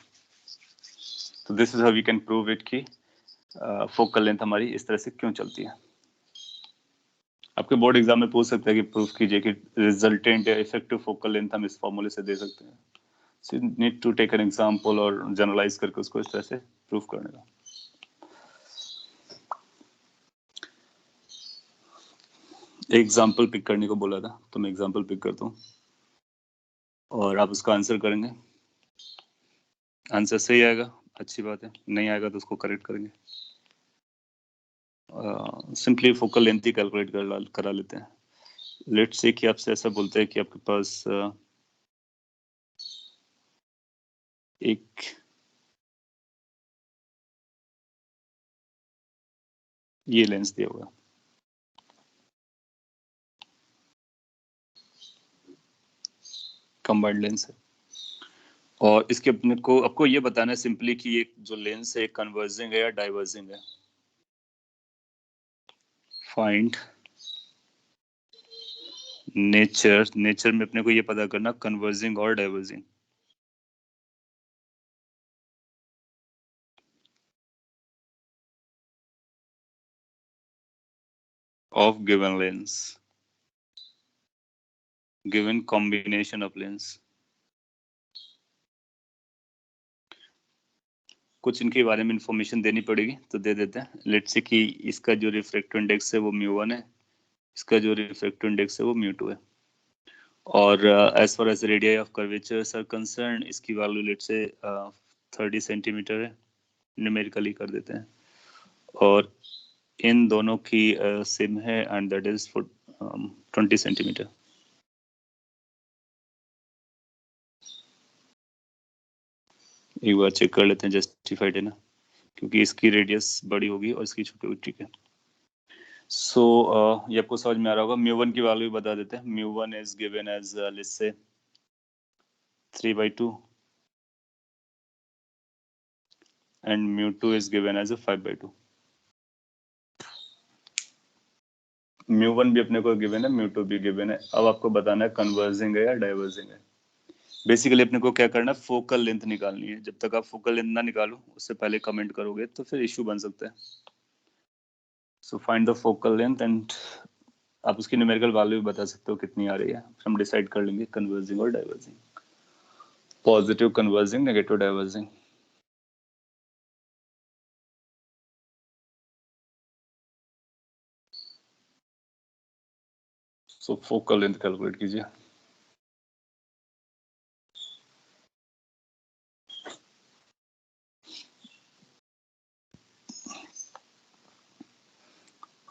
तो this is how we can prove it कि फोकल लेंथ हमारी इस तरह से क्यों चलती है। आपके बोर्ड एग्जाम में पूछ सकते हैं कि प्रूफ कीजिए कि रिजल्टेंट या इफेक्टिव फोकल लेंथ हम इस फॉर्मूले से दे सकते हैं। So you need to take an example और जनरलाइज करके उसको इस तरह से प्रूफ करने का। एग्जाम्पल पिक करने को बोला था, तो मैं एग्जाम्पल पिक करता हूँ और आप उसका आंसर करेंगे। आंसर सही आएगा अच्छी बात है, नहीं आएगा तो उसको करेक्ट करेंगे। सिंपली फोकल लेंथ ही कैलकुलेट करा लेते हैं। लेट्स से कि आपसे ऐसा बोलते हैं कि आपके पास एक ये लेंस दिया हुआ, कंबाइंड लेंस है, और इसके अपने को आपको ये बताना है सिंपली कि ये जो लेंस है कन्वर्जिंग है या डाइवर्जिंग है। फाइंड नेचर में अपने को ये पता करना कन्वर्जिंग और diverging. Of given lens, given combination of lens. कुछ इनके बारे में इंफॉर्मेशन देनी पड़ेगी तो दे देते हैं। लेट्स से कि इसका जो रिफ्रैक्टिव इंडेक्स है वो μ1 है, इसका जो रिफ्रैक्टिव इंडेक्स है वो μ2 है, और as far as radius of curvatures are concern इसकी वैल्यू लेट्स से 30 सेंटीमीटर है, न्यूमेरिकली कर देते हैं, और इन दोनों की सेम है and that is for 20 centimetre. एक बार चेक कर लेते हैं जस्टिफाइड है ना, क्योंकि इसकी रेडियस बड़ी होगी और इसकी छोटी होगी। ठीक है, सो ये आपको समझ में आ रहा होगा। μ1 की वैल्यू बता देते हैं। μ1 is given as let's say 3/2 and μ2 is given as 5/2। μ1 भी अपने को गिवन है, μ2 भी गिवन है। अब आपको बताना है कन्वर्जिंग है या डाइवर्जिंग है। बेसिकली अपने को क्या करना है, फोकल लेंथ निकालनी है। जब तक आप फोकल लेंथ ना निकालो उससे पहले कमेंट करोगे तो फिर इश्यू बन सकता है। So find the focal length and आप उसकी न्यूमेरिकल वैल्यू भी बता सकते हो कितनी आ रही है, हम डिसाइड कर लेंगे कन्वर्जिंग और diverging, positive converging negative diverging. So focal length calculate कीजिए।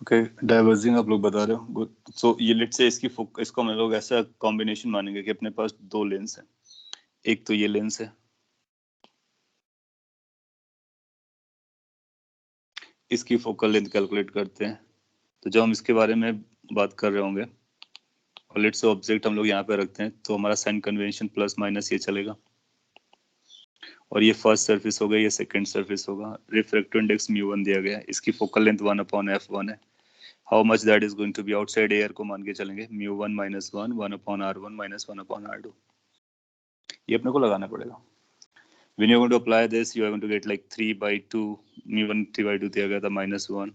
ओके, डाइवर्जिंग आप लोग बता रहे हो, गुड। सो ये लेट से इसको हम लोग ऐसा कॉम्बिनेशन मानेंगे कि अपने पास दो लेंस है, एक तो ये लेंस है, इसकी फोकल लेंथ कैलकुलेट करते हैं। तो जब हम इसके बारे में बात कर रहे होंगे और लेट से ऑब्जेक्ट हम लोग यहाँ पे रखते हैं तो हमारा साइन कन्वेंशन प्लस माइनस ये चलेगा, और ये फर्स्ट सरफेस होगा, ये सेकंड सरफेस होगा। रिफ्रैक्टिव इंडेक्स μ1 दिया गया है, इसकी फोकल लेंथ 1/f1 है। How much that is going to be outside air को मान के चलेंगे, μ1 - 1 1/r1 - 1/r2। ये अपने को लगाना पड़ेगा। When you're going to apply this, you are going to get like 3/2, μ1 3/2 दिया गया था, -1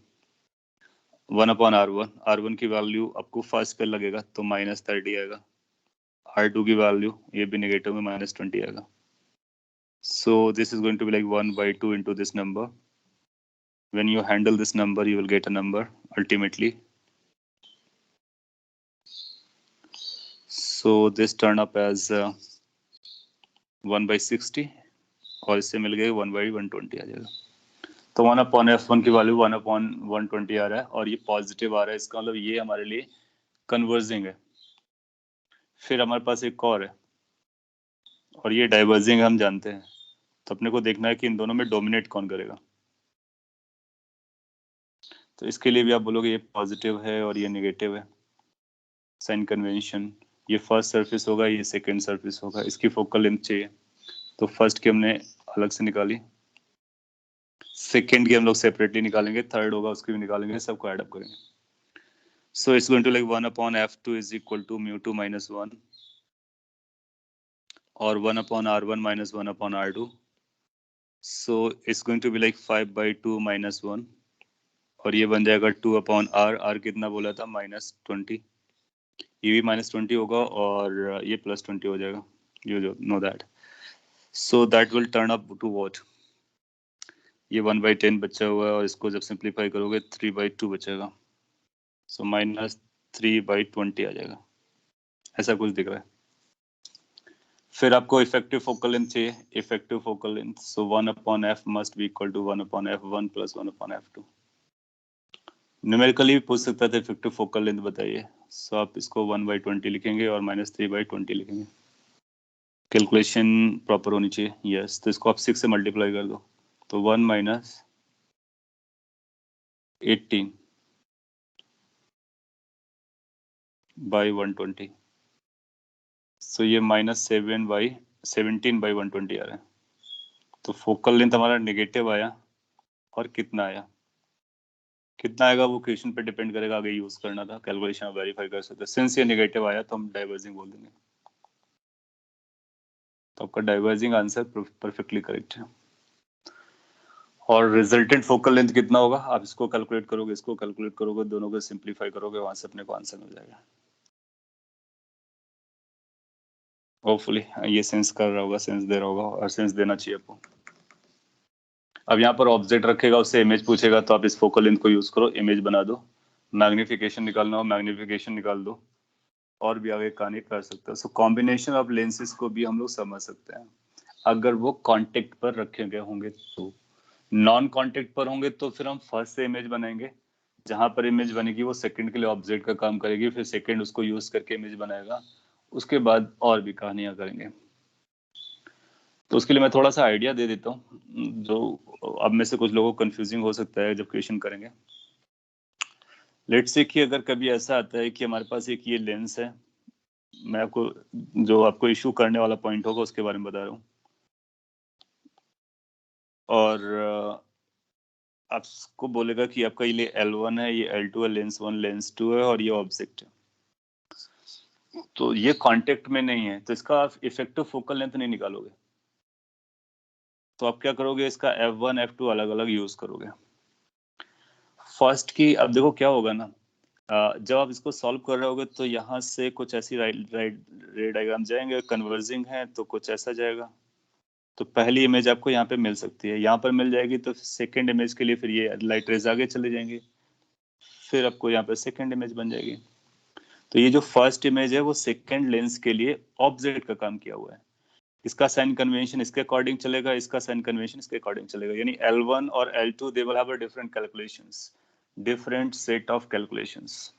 1/r1। r1 की वैल्यू आपको फर्स्ट पे लगेगा तो -30 आएगा, R2 की वैल्यू ये भी नेगेटिव में -20 आएगा. So this is going to be like 1/2 into this number. When you handle this number, you will get a number ultimately. So this turn up as 1/60 और इससे मिल गई 1/120 आ जाएगा. तो 1/f1 की वैल्यू 1/120 आ रहा है और ये पॉजिटिव आ रहा है. इसका मतलब ये हमारे लिए कन्वर्जिंग है. फिर हमारे पास एक और है और ये डाइवर्जिंग हम जानते हैं. तो अपने को देखना है कि इन दोनों में डोमिनेट कौन करेगा. तो इसके लिए भी आप बोलोगे ये पॉजिटिव है और ये नेगेटिव है. साइन कन्वेंशन, ये फर्स्ट सरफेस होगा, ये सेकंड सरफेस होगा. इसकी फोकल लेंथ चाहिए तो फर्स्ट की हमने अलग से निकाली, सेकंड की हम लोग सेपरेटली निकालेंगे, थर्ड होगा उसकी भी निकालेंगे, सबको ऐड अप करेंगे. So it's going to like 1/f2 is equal to μ2 - 1 और 1/r1 - 1/r2. So it's going to be like 5/2 - 1 और ये बन जाएगा 2/r. r कितना बोला था? -20. ये भी -20 होगा और ये +20 हो जाएगा. You know that. So that will turn up to what? ये 1/10 बचा हुआ है और इसको जब सिंप्लीफाई करोगे 3/2 बचेगा. So -3/20 आ जाएगा. ऐसा कुछ दिख रहा है. फिर आपको इफेक्टिव फोकल लेंथ चाहिए. Effective focal length, so 1/f must be equal to 1/f1 + 1/f2. Numerically भी पूछ सकता था इफेक्टिव फोकल लेंथ बताइए. सो आप इसको 1/20 लिखेंगे और -3/20 लिखेंगे. कैलकुलेशन प्रॉपर होनी चाहिए. यस, तो इसको आप 6 से मल्टीप्लाई कर दो तो 1 - 18 by 120. सो ये -17/120 आ रहा है. तो फोकल लेंथ हमारा नेगेटिव आया और कितना आया, कितना आएगा वो क्वेश्चन पे डिपेंड करेगा. आगे यूज करना था, कैलकुलेशन आप वेरीफाई कर सकते हैं. सिंस ये नेगेटिव आया तो हम डाइवर्जिंग बोल देंगे. तो आपका डाइवर्जिंग आंसर परफेक्टली करेक्ट है. और रिजल्टेंट फोकल लेंथ कितना होगा, आप इसको कैलकुलेट करोगे, इसको कैलकुलेट करोगे, दोनों को सिंप्लीफाई करोगे, वहां से अपने को आंसर मिल जाएगा. होपफुली ये सेंस कर रहा होगा, सेंस दे रहा होगा और सेंस देना चाहिए आपको. अब यहाँ पर ऑब्जेक्ट रखेगा, उससे इमेज पूछेगा तो आप इस फोकल लेंथ को यूज करो, इमेज बना दो. मैग्निफिकेशन निकालना हो मैग्निफिकेशन निकाल दो और भी आगे कहानी कर सकते हो. सो कॉम्बिनेशन ऑफ लेंसेज को भी हम लोग समझ सकते हैं अगर वो कांटेक्ट पर रखे गए होंगे. तो नॉन कांटेक्ट पर होंगे तो फिर हम फर्स्ट से इमेज बनाएंगे, जहां पर इमेज बनेगी वो सेकंड के लिए ऑब्जेक्ट का काम करेगी, फिर सेकंड उसको यूज करके इमेज बनाएगा, उसके बाद और भी कहानियां करेंगे. तो उसके लिए मैं थोड़ा सा आइडिया दे देता हूँ जो अब में से कुछ लोगों को कंफ्यूजिंग हो सकता है जब क्वेश्चन करेंगे. लेट्स से कि अगर कभी ऐसा आता है कि हमारे पास एक ये लेंस है, मैं आपको जो आपको इशू करने वाला पॉइंट होगा उसके बारे में बता रहा हूँ, और आपको बोलेगा कि आपका ये L1 है, ये L2 है, लेंस 1 लेंस 2 है और ये ऑब्जेक्ट है. तो ये कांटेक्ट में नहीं है तो इसका आप इफेक्टिव फोकल लेंथ नहीं निकालोगे. तो आप क्या करोगे, इसका F1 F2 अलग अलग यूज करोगे. फर्स्ट की अब देखो क्या होगा ना, जब आप इसको सॉल्व कर रहे होगे तो यहाँ से कुछ ऐसी रे डायग्राम जाएंगे, कन्वर्जिंग है तो कुछ ऐसा जाएगा. तो पहली इमेज आपको यहाँ पे मिल सकती है, यहाँ पर मिल जाएगी तो सेकंड इमेज के लिए फिर ये लाइट रेज आगे चले जाएंगे, फिर आपको यहाँ पे सेकंड इमेज बन जाएगी. तो ये जो फर्स्ट इमेज है वो सेकंड लेंस के लिए ऑब्जेक्ट का काम किया हुआ है. इसका साइन कन्वेंशन इसके अकॉर्डिंग चलेगा, इसका साइन कन्वेंशन इसके अकॉर्डिंग चलेगा. यानी L1 और L2 they will have a different calculations, different set of calculations.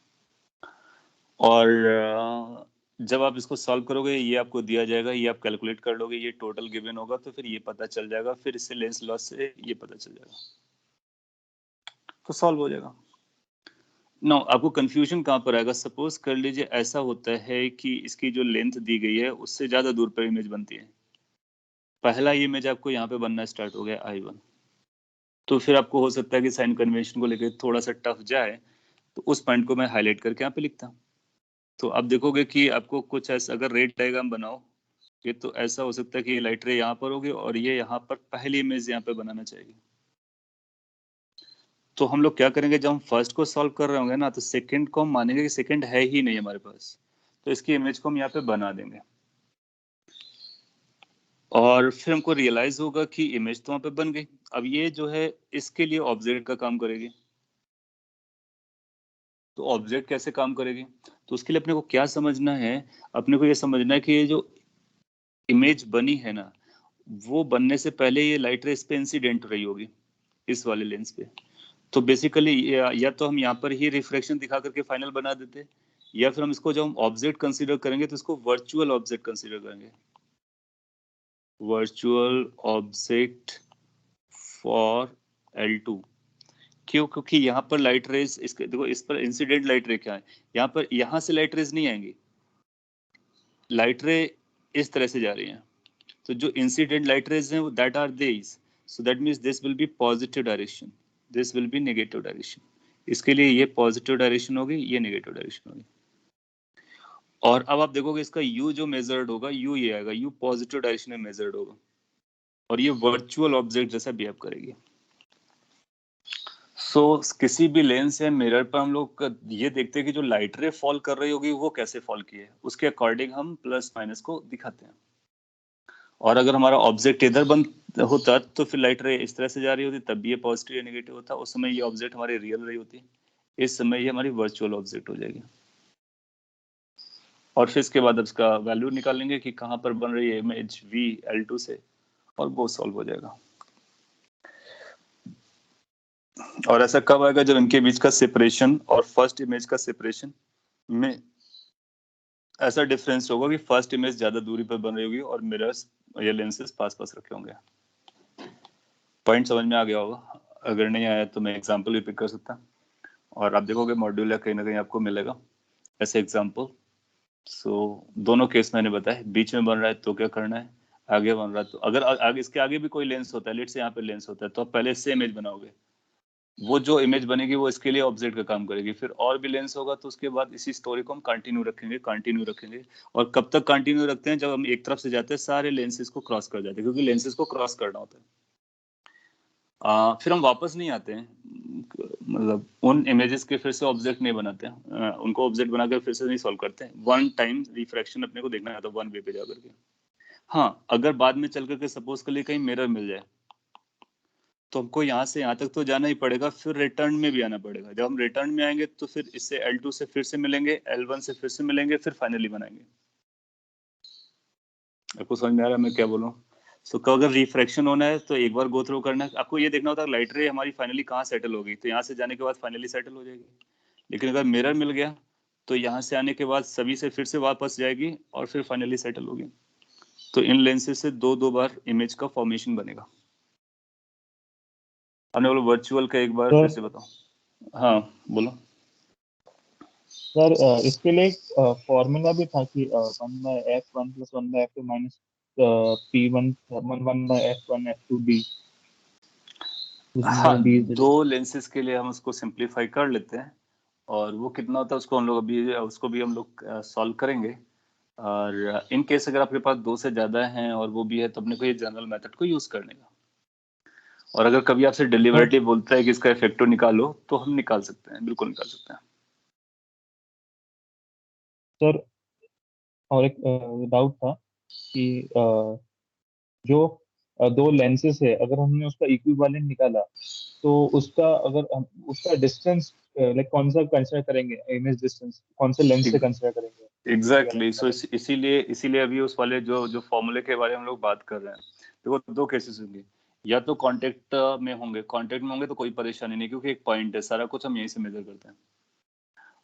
और जब आप इसको सॉल्व करोगे ये आपको दिया जाएगा, ये आप कैलकुलेट कर लोगे, ये टोटल गिवन होगा तो फिर ये पता चल जाएगा, फिर इससे लेंस लॉस से ये पता चल जाएगा तो सॉल्व हो जाएगा. नो, आपको कंफ्यूजन कहाँ पर आएगा, सपोज कर लीजिए ऐसा होता है कि इसकी जो लेंथ दी गई है उससे ज्यादा दूर पर इमेज बनती है. पहला इमेज आपको यहाँ पे बनना स्टार्ट हो गया I1, तो फिर आपको हो सकता है कि साइन कन्वेंशन को लेकर थोड़ा सा टफ जाए, तो उस पॉइंट को मैं हाईलाइट करके यहाँ पे लिखता. तो आप देखोगे कि आपको कुछ ऐसा, अगर रेड डायग्राम बनाओ ये तो ऐसा हो सकता है कि ये लाइट रे यहाँ पर होगी और ये यहाँ पर पहली इमेज यहाँ पे बनाना चाहिए. तो हम लोग क्या करेंगे, जब हम फर्स्ट को सॉल्व कर रहे होंगे ना तो सेकंड को हम मानेंगे कि सेकंड है ही नहीं हमारे पास, तो इसकी इमेज को हम यहाँ पे बना देंगे और फिर हमको रियलाइज होगा कि इमेज तो वहाँ पे बन गई। अब ये जो है इसके लिए ऑब्जेक्ट का काम करेगी। तो ऑब्जेक्ट कैसे काम करेगी, तो उसके लिए अपने को क्या समझना है, अपने को ये समझना है कि ये जो इमेज बनी है ना, वो बनने से पहले ये लाइट रे इस पे इंसिडेंट रही होगी, इस वाले लेंस पे। तो बेसिकली या तो हम यहाँ पर ही रिफ्रैक्शन दिखा करके फाइनल बना देते, या फिर हम इसको जब हम ऑब्जेक्ट कंसीडर करेंगे तो इसको वर्चुअल ऑब्जेक्ट कंसीडर करेंगे, वर्चुअल ऑब्जेक्ट फॉर L2। क्यों? क्योंकि यहाँ पर लाइट रेज, इसके देखो इस पर इंसिडेंट लाइट रे क्या है, यहाँ पर यहाँ से लाइट रेज नहीं आएंगी, लाइट रे इस तरह से जा रही हैं। तो जो इंसिडेंट लाइट रेज हैं वो that are this, so that means this will be positive direction, this will be negative direction. इसके लिए ये पॉजिटिव डायरेक्शन होगी, ये नेगेटिव डायरेक्शन होगी। और अब आप देखोगे इसका यू जो मेजर्ड होगा, यू ये आएगा, यू पॉजिटिव डायरेक्शन में मेजर्ड होगा और ये वर्चुअल ऑब्जेक्ट जैसा बिहेव करेगी। सो किसी भी लेंस या मिरर पर हम लोग ये देखते हैं कि जो लाइट रे फॉल कर रही होगी वो कैसे फॉल की है, उसके अकॉर्डिंग हम प्लस माइनस को दिखाते हैं। और अगर हमारा ऑब्जेक्ट इधर बंद होता तो फिर लाइट रे इस तरह से जा रही होती, तब भी ये पॉजिटिव या नेगेटिव होता, उस समय ये ऑब्जेक्ट हमारी रियल रही होती, इस समय ये हमारी वर्चुअल ऑब्जेक्ट हो जाएगी। और फिर इसके बाद अब इसका वैल्यू निकालेंगे कि कहाँ पर बन रही है इमेज VL2 से, और वो सॉल्व हो जाएगा। और ऐसा कब आएगा, जब इनके बीच का सेपरेशन और फर्स्ट इमेज का सेपरेशन में ऐसा डिफरेंस होगा कि फर्स्ट इमेज ज्यादा दूरी पर बन रही होगी और मिरर्स या लेंसेज पास पास रखे होंगे। पॉइंट समझ में आ गया होगा, अगर नहीं आया तो मैं एग्जांपल भी पिक कर सकता, और आप देखोगे मॉड्यूल या कहीं ना कहीं आपको मिलेगा ऐसे एग्जांपल। सो दोनों केस मैंने बताया, बीच में बन रहा है तो क्या करना है, आगे बन रहा है तो अगर आगे इसके आगे भी कोई लेंस होता है, लेट से यहाँ पे लेंस होता है, तो आप पहले इससे इमेज बनाओगे, वो जो इमेज बनेगी वो इसके लिए ऑब्जेक्ट का काम करेगी, फिर और भी लेंस होगा तो उसके बाद इसी स्टोरी को हम कंटिन्यू रखेंगे। और कब तक कंटिन्यू रखते हैं, जब हम एक तरफ से जाते हैं सारे लेंसेज को क्रॉस कर जाते हैं, क्योंकि लेंसेज को क्रॉस करना होता है। फिर हम वापस नहीं आते हैं, मतलब उन इमेजेस के फिर से ऑब्जेक्ट नहीं बनाते हैं, उनको ऑब्जेक्ट बनाकर फिर से नहीं सॉल्व करते हैं। वन टाइम रिफ्रैक्शन अपने को देखना है तो वन वे पे जाकर के। हाँ, अगर बाद में चल करके सपोज के लिए कहीं मिरर मिल जाए तो हमको यहाँ से यहाँ तक तो जाना ही पड़ेगा, फिर रिटर्न में भी आना पड़ेगा। जब हम रिटर्न में आएंगे तो फिर इससे L2 से फिर से मिलेंगे, L1 से फिर से मिलेंगे, फिर फाइनली बनाएंगे। आपको समझ में आ रहा है मैं क्या बोल रहा हूँ? सो अगर रिफ्रैक्शन होना है तो एक बार गो थ्रू करना है, आपको ये देखना होता है लाइट रे हमारी फाइनली कहाँ सेटल होगी, तो यहाँ से जाने के बाद फाइनली सेटल हो जाएगी। लेकिन अगर मिरर मिल गया तो यहाँ से आने के बाद सभी से फिर से वापस जाएगी और फिर फाइनली सेटल होगी। तो इन लेंसेज से दो बार इमेज का फॉर्मेशन बनेगा। हमने बोला वर्चुअल का एक बार फिर से बताओ। हाँ बोलो सर। इसके लिए एक फॉर्मूला भी था कि 1/f1 + 1/f2 minus P1 1/f1 f2d। हाँ, दो लेंसेज के लिए हम उसको सिंप्लीफाई कर लेते हैं, और वो कितना होता है उसको हम लोग अभी उसको भी हम लोग सॉल्व करेंगे। और इन केस अगर आपके पास दो से ज्यादा हैं और वो भी है तो अपने को ये जनरल मेथड को यूज करने का। और अगर कभी आपसे डिलीवरेटिव बोलता है कि इसका इफेक्टिव निकालो तो हम निकाल सकते हैं, बिल्कुल निकाल सकते हैं सर। और एक डाउट था कि जो दो लेंसेज है, अगर हमने उसका इक्विवेलेंट निकाला तो उसका अगर हम उसका डिस्टेंस लाइक कौन सा कंसीडर करेंगे, इमेज डिस्टेंस कौन से लेंस से कंसीडर करेंगे एग्जैक्टली। equivalent सो इसीलिए अभी उस वाले जो फॉर्मूले के बारे में हम लोग बात कर रहे हैं, देखो दो केसेस होंगे, या तो कांटेक्ट में होंगे तो कोई परेशानी नहीं, क्योंकि एक पॉइंट है, सारा कुछ हम यहीं से मेजर करते हैं।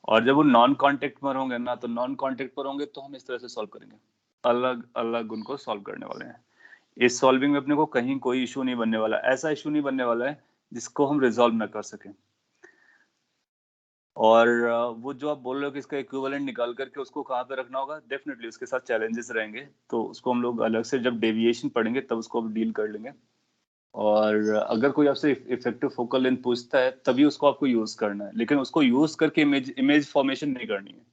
और जब वो नॉन कांटेक्ट पर होंगे ना, तो नॉन कांटेक्ट पर होंगे तो हम इस तरह से सॉल्व करेंगे, अलग अलग उनको सॉल्व करने वाले हैं। इस सॉल्विंग में अपने को कहीं कोई इशू नहीं बनने वाला, ऐसा इशू नहीं बनने वाला है जिसको हम रिजॉल्व ना कर सकें। और वो जो आप बोल रहे हो कि इसका इक्विवेलेंट निकाल करके उसको कहाँ पे रखना होगा, डेफिनेटली उसके साथ चैलेंजेस रहेंगे, तो उसको हम लोग अलग से जब डेविएशन पढ़ेंगे तब उसको डील कर लेंगे। और अगर कोई आपसे इफेक्टिव फोकल लेंथ पूछता है तभी उसको आपको यूज करना है, लेकिन उसको यूज करके इमेज फॉर्मेशन नहीं करनी है,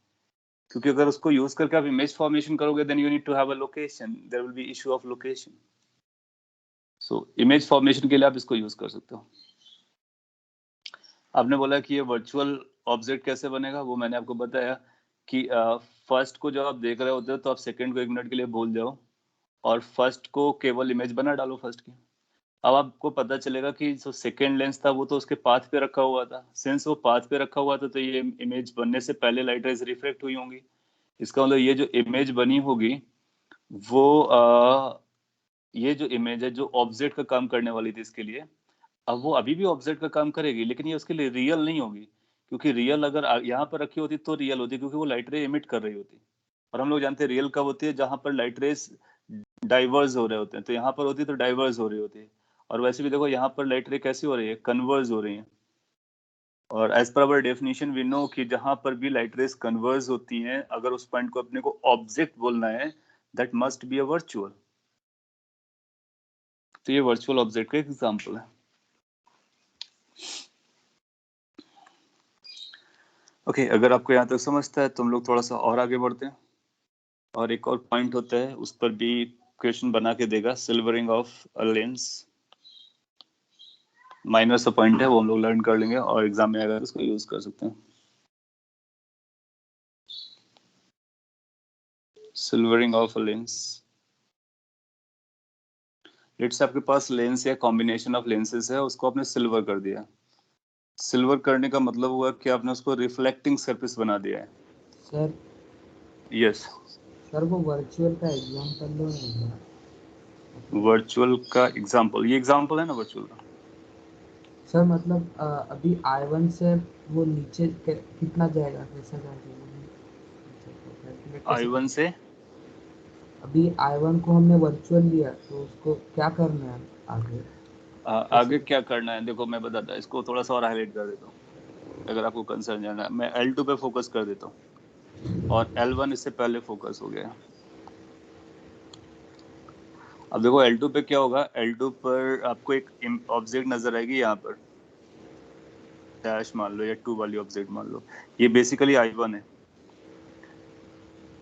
क्योंकि अगर उसको यूज करके आप इमेज फॉर्मेशन करोगे then you need to have a location, there will be issue of location. So image formation के लिए आप इसको यूज कर सकते हो। आपने बोला कि ये वर्चुअल ऑब्जेक्ट कैसे बनेगा, वो मैंने आपको बताया कि फर्स्ट को जब आप देख रहे होते हो तो आप सेकंड को 1 मिनट के लिए भूल जाओ और फर्स्ट को केवल इमेज बना डालो फर्स्ट की। अब आपको पता चलेगा कि जो सेकंड लेंस था वो तो उसके पाथ पे रखा हुआ था। सिंस वो पाथ पे रखा हुआ था तो ये इमेज बनने से पहले लाइट रेज रिफ्लेक्ट हुई होंगी। इसका मतलब ये जो इमेज बनी होगी वो ये जो इमेज है जो ऑब्जेक्ट का काम करने वाली थी इसके लिए, अब वो अभी भी ऑब्जेक्ट का काम करेगी लेकिन ये उसके लिए रियल नहीं होगी, क्योंकि रियल अगर यहाँ पर रखी होती तो रियल होती, क्योंकि वो लाइट रे इमिट कर रही होती। और हम लोग जानते हैं रियल कब होती है, जहां पर लाइट रेस डाइवर्स हो रहे होते हैं, तो यहाँ पर होती है तो डाइवर्स हो रही होती है। और वैसे भी देखो यहाँ पर लाइट रे कैसी हो रही है, कन्वर्स हो रही है। और as per our definition we know कि जहां पर भी लाइट रेस कन्वर्स होती हैं, अगर उस पॉइंट को अपने को ऑब्जेक्ट बोलना है that must be a virtual. तो ये वर्चुअल ऑब्जेक्ट का एग्जाम्पल है। ओके अगर आपको यहाँ तक समझता है तो हम लोग थोड़ा सा और आगे बढ़ते हैं। और एक और पॉइंट होता है, उस पर भी क्वेश्चन बना के देगा, silvering of a lens. Minor सा पॉइंट है, वो हम लोग लर्न कर लेंगे और एग्जाम में अगर उसको यूज कर सकते हैं। Silvering of a lens, let's say आपके पास लेंस या कॉम्बिनेशन ऑफ लेंसेज है, उसको आपने सिल्वर कर दिया। सिल्वर करने का मतलब हुआ कि आपने उसको रिफ्लेक्टिंग सरफेस बना दिया है। सर यस सर वो वर्चुअल का एग्जांपल लो ना। वर्चुअल का एग्जांपल, ये एग्जांपल है ना वर्चुअल का। सर मतलब अभी I1 से वो नीचे कितना जाएगा, कैसा जाएगा? I1 से अभी I1 को हमने वर्चुअल लिया तो उसको क्या करना है आगे? आगे क्या करना है, देखो मैं बताता हूँ, इसको थोड़ा सा और हाईलाइट कर देता हूँ अगर आपको कंसर्न जाना है। मैं L2 पे फोकस कर देता हूँ और L1 इससे पहले फोकस हो गया। अब देखो L2 पे क्या होगा, L2 पर आपको एक ऑब्जेक्ट नजर आएगी, यहाँ पर डैश मान लो या 2 वाली ऑब्जेक्ट मान लो, ये बेसिकली I1 है।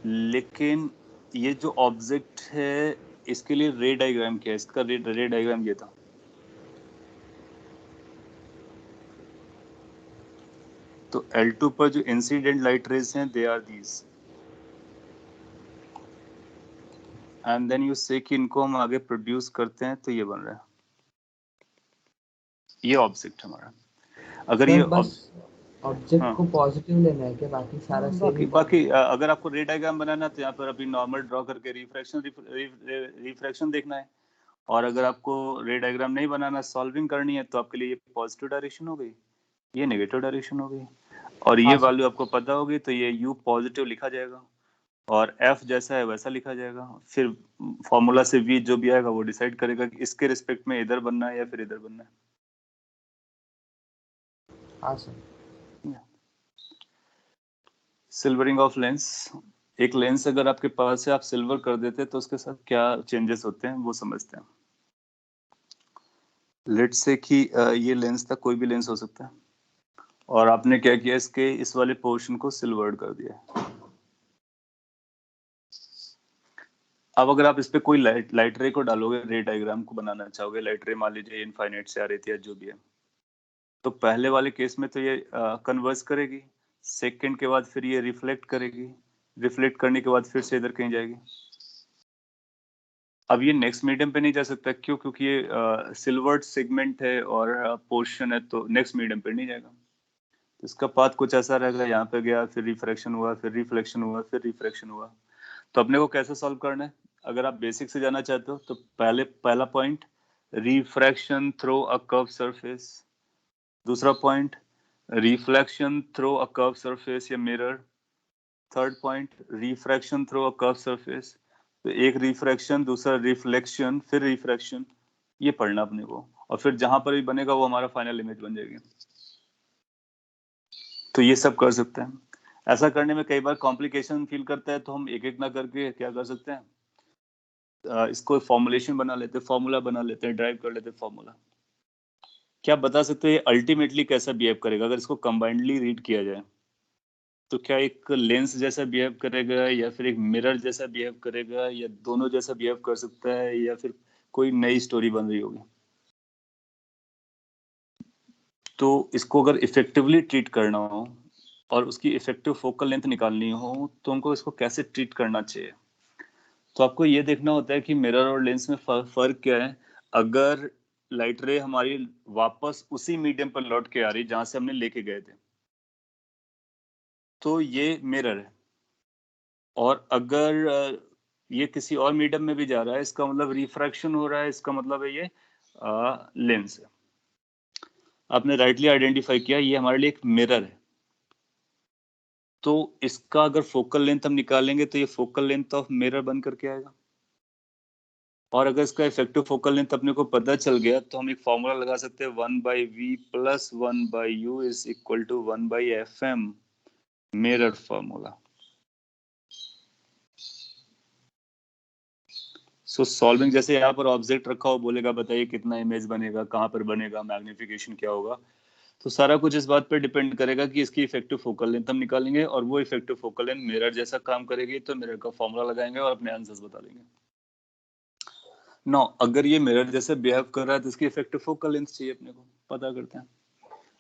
लेकिन ये जो ऑब्जेक्ट है इसके लिए रे डायग्राम क्या है, इसका रे डायग्राम ये था। तो L2 पर जो इंसिडेंट लाइट रेज हैं they are these, and then you say कि इनको हम आगे प्रोड्यूस करते हैं तो ये बन रहा है, ये ऑब्जेक्ट हमारा। अगर सर ये बस ऑब्जेक्ट हाँ को पॉजिटिव लेना है क्या, बाकी सारा सेम? बाकी अगर आपको रे डायग्राम बनाना है तो यहाँ पर अभी नॉर्मल ड्रॉ करके रिफ्रैक्शन देखना है। और अगर आपको रे डायग्राम नहीं बनाना, सॉल्विंग करनी है, तो आपके लिए ये पॉजिटिव डायरेक्शन हो गई, ये नेगेटिव डायरेक्शन हो गई। और ये हाँ सर। वैल्यू आपको पता होगी तो ये U पॉजिटिव लिखा जाएगा और F जैसा है वैसा लिखा जाएगा। फिर फॉर्मूला से V जो भी आएगा वो डिसाइड करेगा कि इसके रिस्पेक्ट में इधर बनना है या फिर इधर बनना है। हाँ सर। सिल्वरिंग ऑफ लेंस, एक लेंस अगर आपके पास है आप सिल्वर कर देते हैं तो उसके साथ क्या चेंजेस होते हैं वो समझते हैं। लेट्स से कि ये लेंस था, कोई भी लेंस हो सकता है, और आपने क्या किया, इसके इस वाले पोर्शन को सिल्वर्ड कर दिया। अब अगर आप इस पे कोई लाइट रे को डालोगे, रे डायग्राम को बनाना चाहोगे, लाइट रे मान लीजिए इनफाइनाइट से आ रही थी या जो भी है, तो पहले वाले केस में तो ये कन्वर्स करेगी, सेकंड के बाद फिर ये रिफ्लेक्ट करेगी, रिफ्लेक्ट करने के बाद फिर से इधर कहीं जाएगी। अब ये नेक्स्ट मीडियम पे नहीं जा सकता, क्यों? क्योंकि ये सिल्वर्ड सेगमेंट है और पोर्शन है, तो नेक्स्ट मीडियम पे नहीं जाएगा। तो इसका पाथ कुछ ऐसा रहेगा, यहाँ पे गया, फिर रिफ्रैक्शन हुआ, फिर रिफ्लेक्शन हुआ, फिर रिफ्रैक्शन हुआ। तो अपने को कैसे सॉल्व करना है, अगर आप बेसिक से जाना चाहते हो तो पहला point refraction through a curve surface, दूसरा point reflection through a curve surface या mirror, third point refraction through a curve surface. तो एक रिफ्रैक्शन, दूसरा रिफ्लेक्शन, फिर रिफ्रैक्शन, ये पढ़ना अपने को, और फिर जहां पर भी बनेगा वो हमारा फाइनल इमेज बन जाएगी। तो ये सब कर सकते हैं। ऐसा करने में कई बार कॉम्प्लिकेशन फील करता है, तो हम एक एक ना करके क्या कर सकते हैं, इसको फॉर्मुलेशन बना लेते हैं, फॉर्मूला बना लेते हैं, ड्राइव कर लेते हैं फॉर्मूला। क्या बता सकते हैं अल्टीमेटली कैसा बिहेव करेगा अगर इसको कंबाइंडली रीड किया जाए? तो क्या एक लेंस जैसा बिहेव करेगा, या फिर एक मिरर जैसा बिहेव करेगा, या दोनों जैसा बिहेव कर सकता है, या फिर कोई नई स्टोरी बन रही होगी? तो इसको अगर इफेक्टिवली ट्रीट करना हो और उसकी इफेक्टिव फोकल लेंथ निकालनी हो तो हमको इसको कैसे ट्रीट करना चाहिए। तो आपको ये देखना होता है कि मिरर और लेंस में फर्क क्या है। अगर लाइट रे हमारी वापस उसी मीडियम पर लौट के आ रही जहां से हमने लेके गए थे तो ये मिरर है, और अगर ये किसी और मीडियम में भी जा रहा है इसका मतलब रिफ्रैक्शन हो रहा है, इसका मतलब है ये लेंस है। आपने राइटली आइडेंटिफाई किया, ये हमारे लिए एक मिरर है। तो इसका अगर फोकल लेंथ हम निकालेंगे तो ये फोकल लेंथ ऑफ मिरर बन करके आएगा। और अगर इसका इफेक्टिव फोकल लेंथ अपने को पता चल गया तो हम एक फॉर्मूला लगा सकते हैं 1/v plus 1/u is equal to 1/fm, mirror formula. So solving, जैसे यहाँ पर ऑब्जेक्ट रखा हो, बोलेगा बताइए कितना इमेज बनेगा, कहाँ पर बनेगा, मैग्निफिकेशन क्या होगा, तो सारा कुछ इस बात पर डिपेंड करेगा कि इसकी इफेक्टिव फोकल लेंथ हम निकालेंगे और वो इफेक्टिव फोकल लेंथ मिरर जैसा काम करेगी तो मिरर का फॉर्मूला लगाएंगे और अपने आंसर्स बता देंगे। नो, अगर ये मिरर जैसे बिहेव कर रहा है तो इसकी इफेक्टिव फोकल लेंथ चाहिए अपने को, पता करते हैं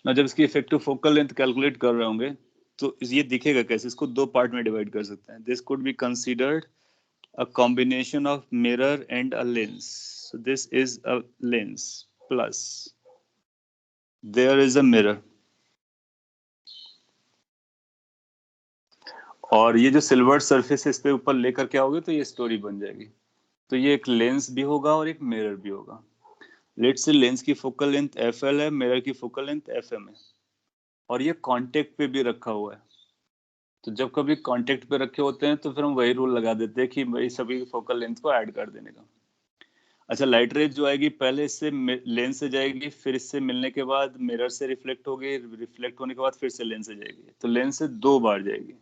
ना। जब इसकी इफेक्टिव फोकल लेंथ कैलकुलेट कर रहे होंगे तो ये दिखेगा कैसे, इसको दो पार्ट में डिवाइड कर सकते हैं। This could be considered a combination of mirror and a lens. So this is a lens plus there is a mirror. और ये जो सिल्वर सरफेस इस पे ऊपर लेकर के आओगे तो ये स्टोरी बन जाएगी। तो ये एक लेंस भी होगा और एक मिरर भी होगा। लेट्स से लेंस की फोकल लेंथ FL है, मिरर की फोकल लेंथ FM है, और ये कांटेक्ट पे भी रखा हुआ है। तो जब कभी कांटेक्ट पे रखे होते हैं तो फिर हम वही रूल लगा देते हैं कि भाई सभी फोकल लेंथ को ऐड कर देने का। अच्छा, लाइट रेज जो आएगी पहले इससे लेंस से जाएगी, फिर इससे मिलने के बाद मिरर से रिफ्लेक्ट होगी, रिफ्लेक्ट होने के बाद फिर से लेंस से जाएगी, तो लेंस से दो बार जाएगी।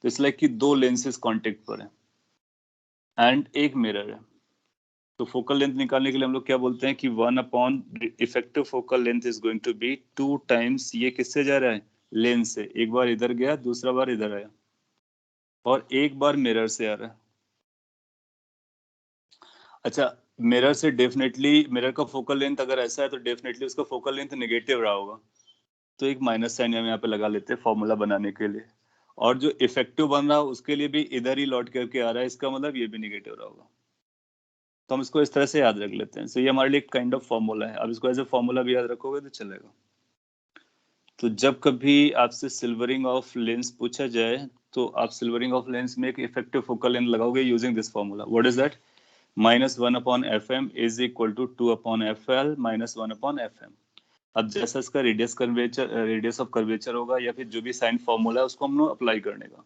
तो इस लाइक कि दो लेंसेस कांटेक्ट पर है एंड एक मिरर है। तो फोकल लेंथ निकालने के लिए हम लोग क्या बोलते हैं कि 1/, effective focal length is going to be 2 times, ये किससे जा रहा है, लेंस से। एक बार इधर गया, दूसरा बार इधर आया, और एक बार मिरर से आ रहा है। अच्छा, मिरर से डेफिनेटली, मिरर का फोकल लेंथ अगर ऐसा है तो डेफिनेटली उसका फोकल लेंथ नेगेटिव रहा होगा, तो एक माइनस साइन हम यहाँ पे लगा लेते हैं फॉर्मूला बनाने के लिए। और जो इफेक्टिव बन रहा है उसके लिए भी इधर ही लौट करके आ रहा है, इसका मतलब ये भी नेगेटिव रहा होगा। तो हम इसको इस तरह से याद रख लेते हैं। सो ये हमारे लिए एक काइंड ऑफ फॉर्मूला है। अब इसको एज ए फॉर्मूला भी याद रखोगे तो चलेगा। तो जब कभी आपसे सिल्वरिंग ऑफ लेंस पूछा जाए तो आप सिल्वरिंग ऑफ लेंस में एक इफेक्टिव फोकल लेंथ लगाओगे using this formula. What is that? -1/fm is equal to 2/fl minus 1/fm। अब जैसा इसका रेडियस ऑफ कर्वेचर होगा या फिर जो भी साइन फॉर्मूला है उसको हम लोग अप्लाई करने का।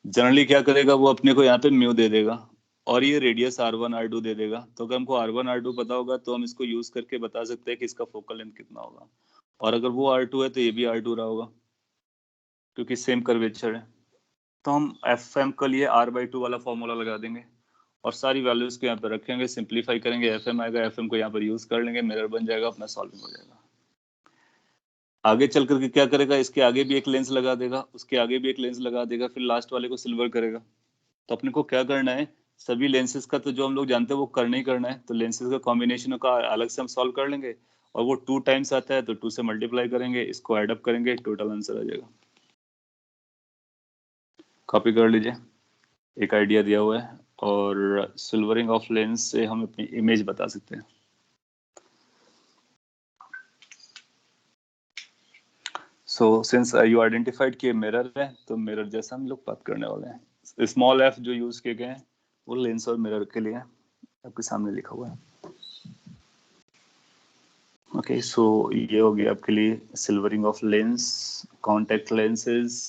जनरली क्या करेगा, वो अपने को यहाँ पे म्यू दे देगा और ये रेडियस R1 R2 दे देगा। तो अगर हमको R1 R2 पता होगा तो हम इसको यूज करके बता सकते हैं कि इसका फोकल लेंथ कितना होगा। और अगर वो R2 है तो ये भी R2 रहा होगा क्योंकि सेम कर्वेचर है। तो हम FM के लिए R/2 वाला फॉर्मूला लगा देंगे और सारी वैल्यूज को यहाँ पे रखेंगे, सिंप्लीफाई करेंगे, FM आएगा, FM को यहाँ पर यूज कर लेंगे, मिरर बन जाएगा, अपना सॉल्विंग हो जाएगा। आगे चल करके क्या करेगा, इसके आगे भी एक लेंस लगा देगा, उसके आगे भी एक लेंस लगा देगा, फिर लास्ट वाले को सिल्वर करेगा। तो अपने को क्या करना है, सभी लेंसेज का तो जो हम लोग जानते हैं वो करना ही करना है। तो लेंसेज का कॉम्बिनेशन का अलग से हम सॉल्व कर लेंगे, और वो 2 टाइम्स आता है तो 2 से मल्टीप्लाई करेंगे, इसको एड अप करेंगे, टोटल आंसर आ जाएगा। कॉपी कर लीजिए, एक आइडिया दिया हुआ है। और सिल्वरिंग ऑफ लेंस से हम अपनी इमेज बता सकते हैं। सो सिंस यू आइडेंटिफाइड कि मिरर है तो मिरर जैसा हम लोग बात करने वाले हैं। स्मॉल f जो यूज किए गए हैं वो लेंस और मिरर के लिए आपके सामने लिखा हुआ है। ओके, सो ये हो गया आपके लिए silvering of lens, contact lenses.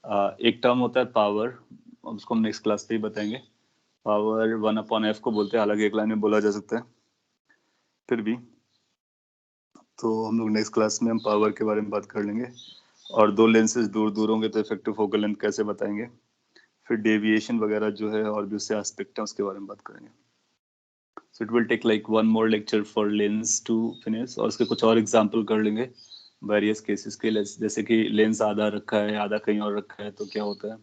एक टर्म होता है पावर, उसको हम नेक्स्ट क्लास पे ही बताएंगे। पावर 1/f को बोलते हैं, हालांकि एक लाइन में बोला जा सकता है फिर भी। तो हम लोग नेक्स्ट क्लास में हम पावर के बारे में बात कर लेंगे। और दो लेंसेज दूर दूर होंगे तो इफेक्टिव फोकल लेंथ कैसे बताएंगे, फिर डेविएशन वगैरह जो है और भी उससे एस्पेक्ट है उसके बारे में बात करेंगे। So it will take like 1 more lecture for lens to finish, और उसके कुछ और एग्जांपल कर लेंगे वेरियस केसेस के लिए, जैसे कि लेंस आधा रखा है, आधा कहीं और रखा है तो क्या होता है।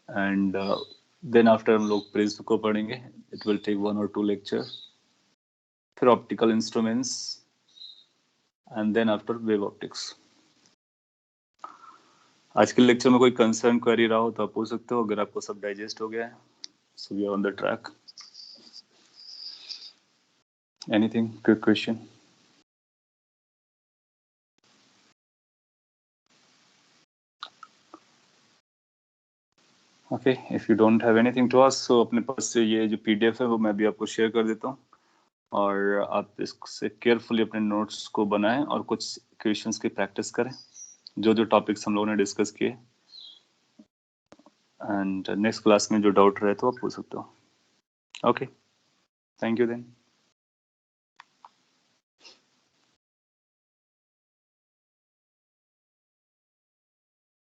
एंड देन आफ्टर हम लोग प्रिज्म को पढ़ेंगे। It will take 1 or 2 lecture. फिर optical instruments and then after wave optics. आज के लेक्चर में कोई कंसर्न क्वेरी रहा हो तो आप पूछ सकते हो, अगर आपको सब डाइजेस्ट हो गया है। So we are on the track. Anything, quick question? Okay, if you don't have anything to ask, so अपने पास से ये जो पीडीएफ है वो मैं भी आपको शेयर कर देता हूँ, और आप इससे केयरफुली अपने नोट्स को बनाएं और कुछ क्वेश्चंस की प्रैक्टिस करें, जो जो टॉपिक्स हम लोगों ने डिस्कस किए। एंड नेक्स्ट क्लास में जो डाउट रहे तो आप पूछ सकते हो। Okay, thank you then.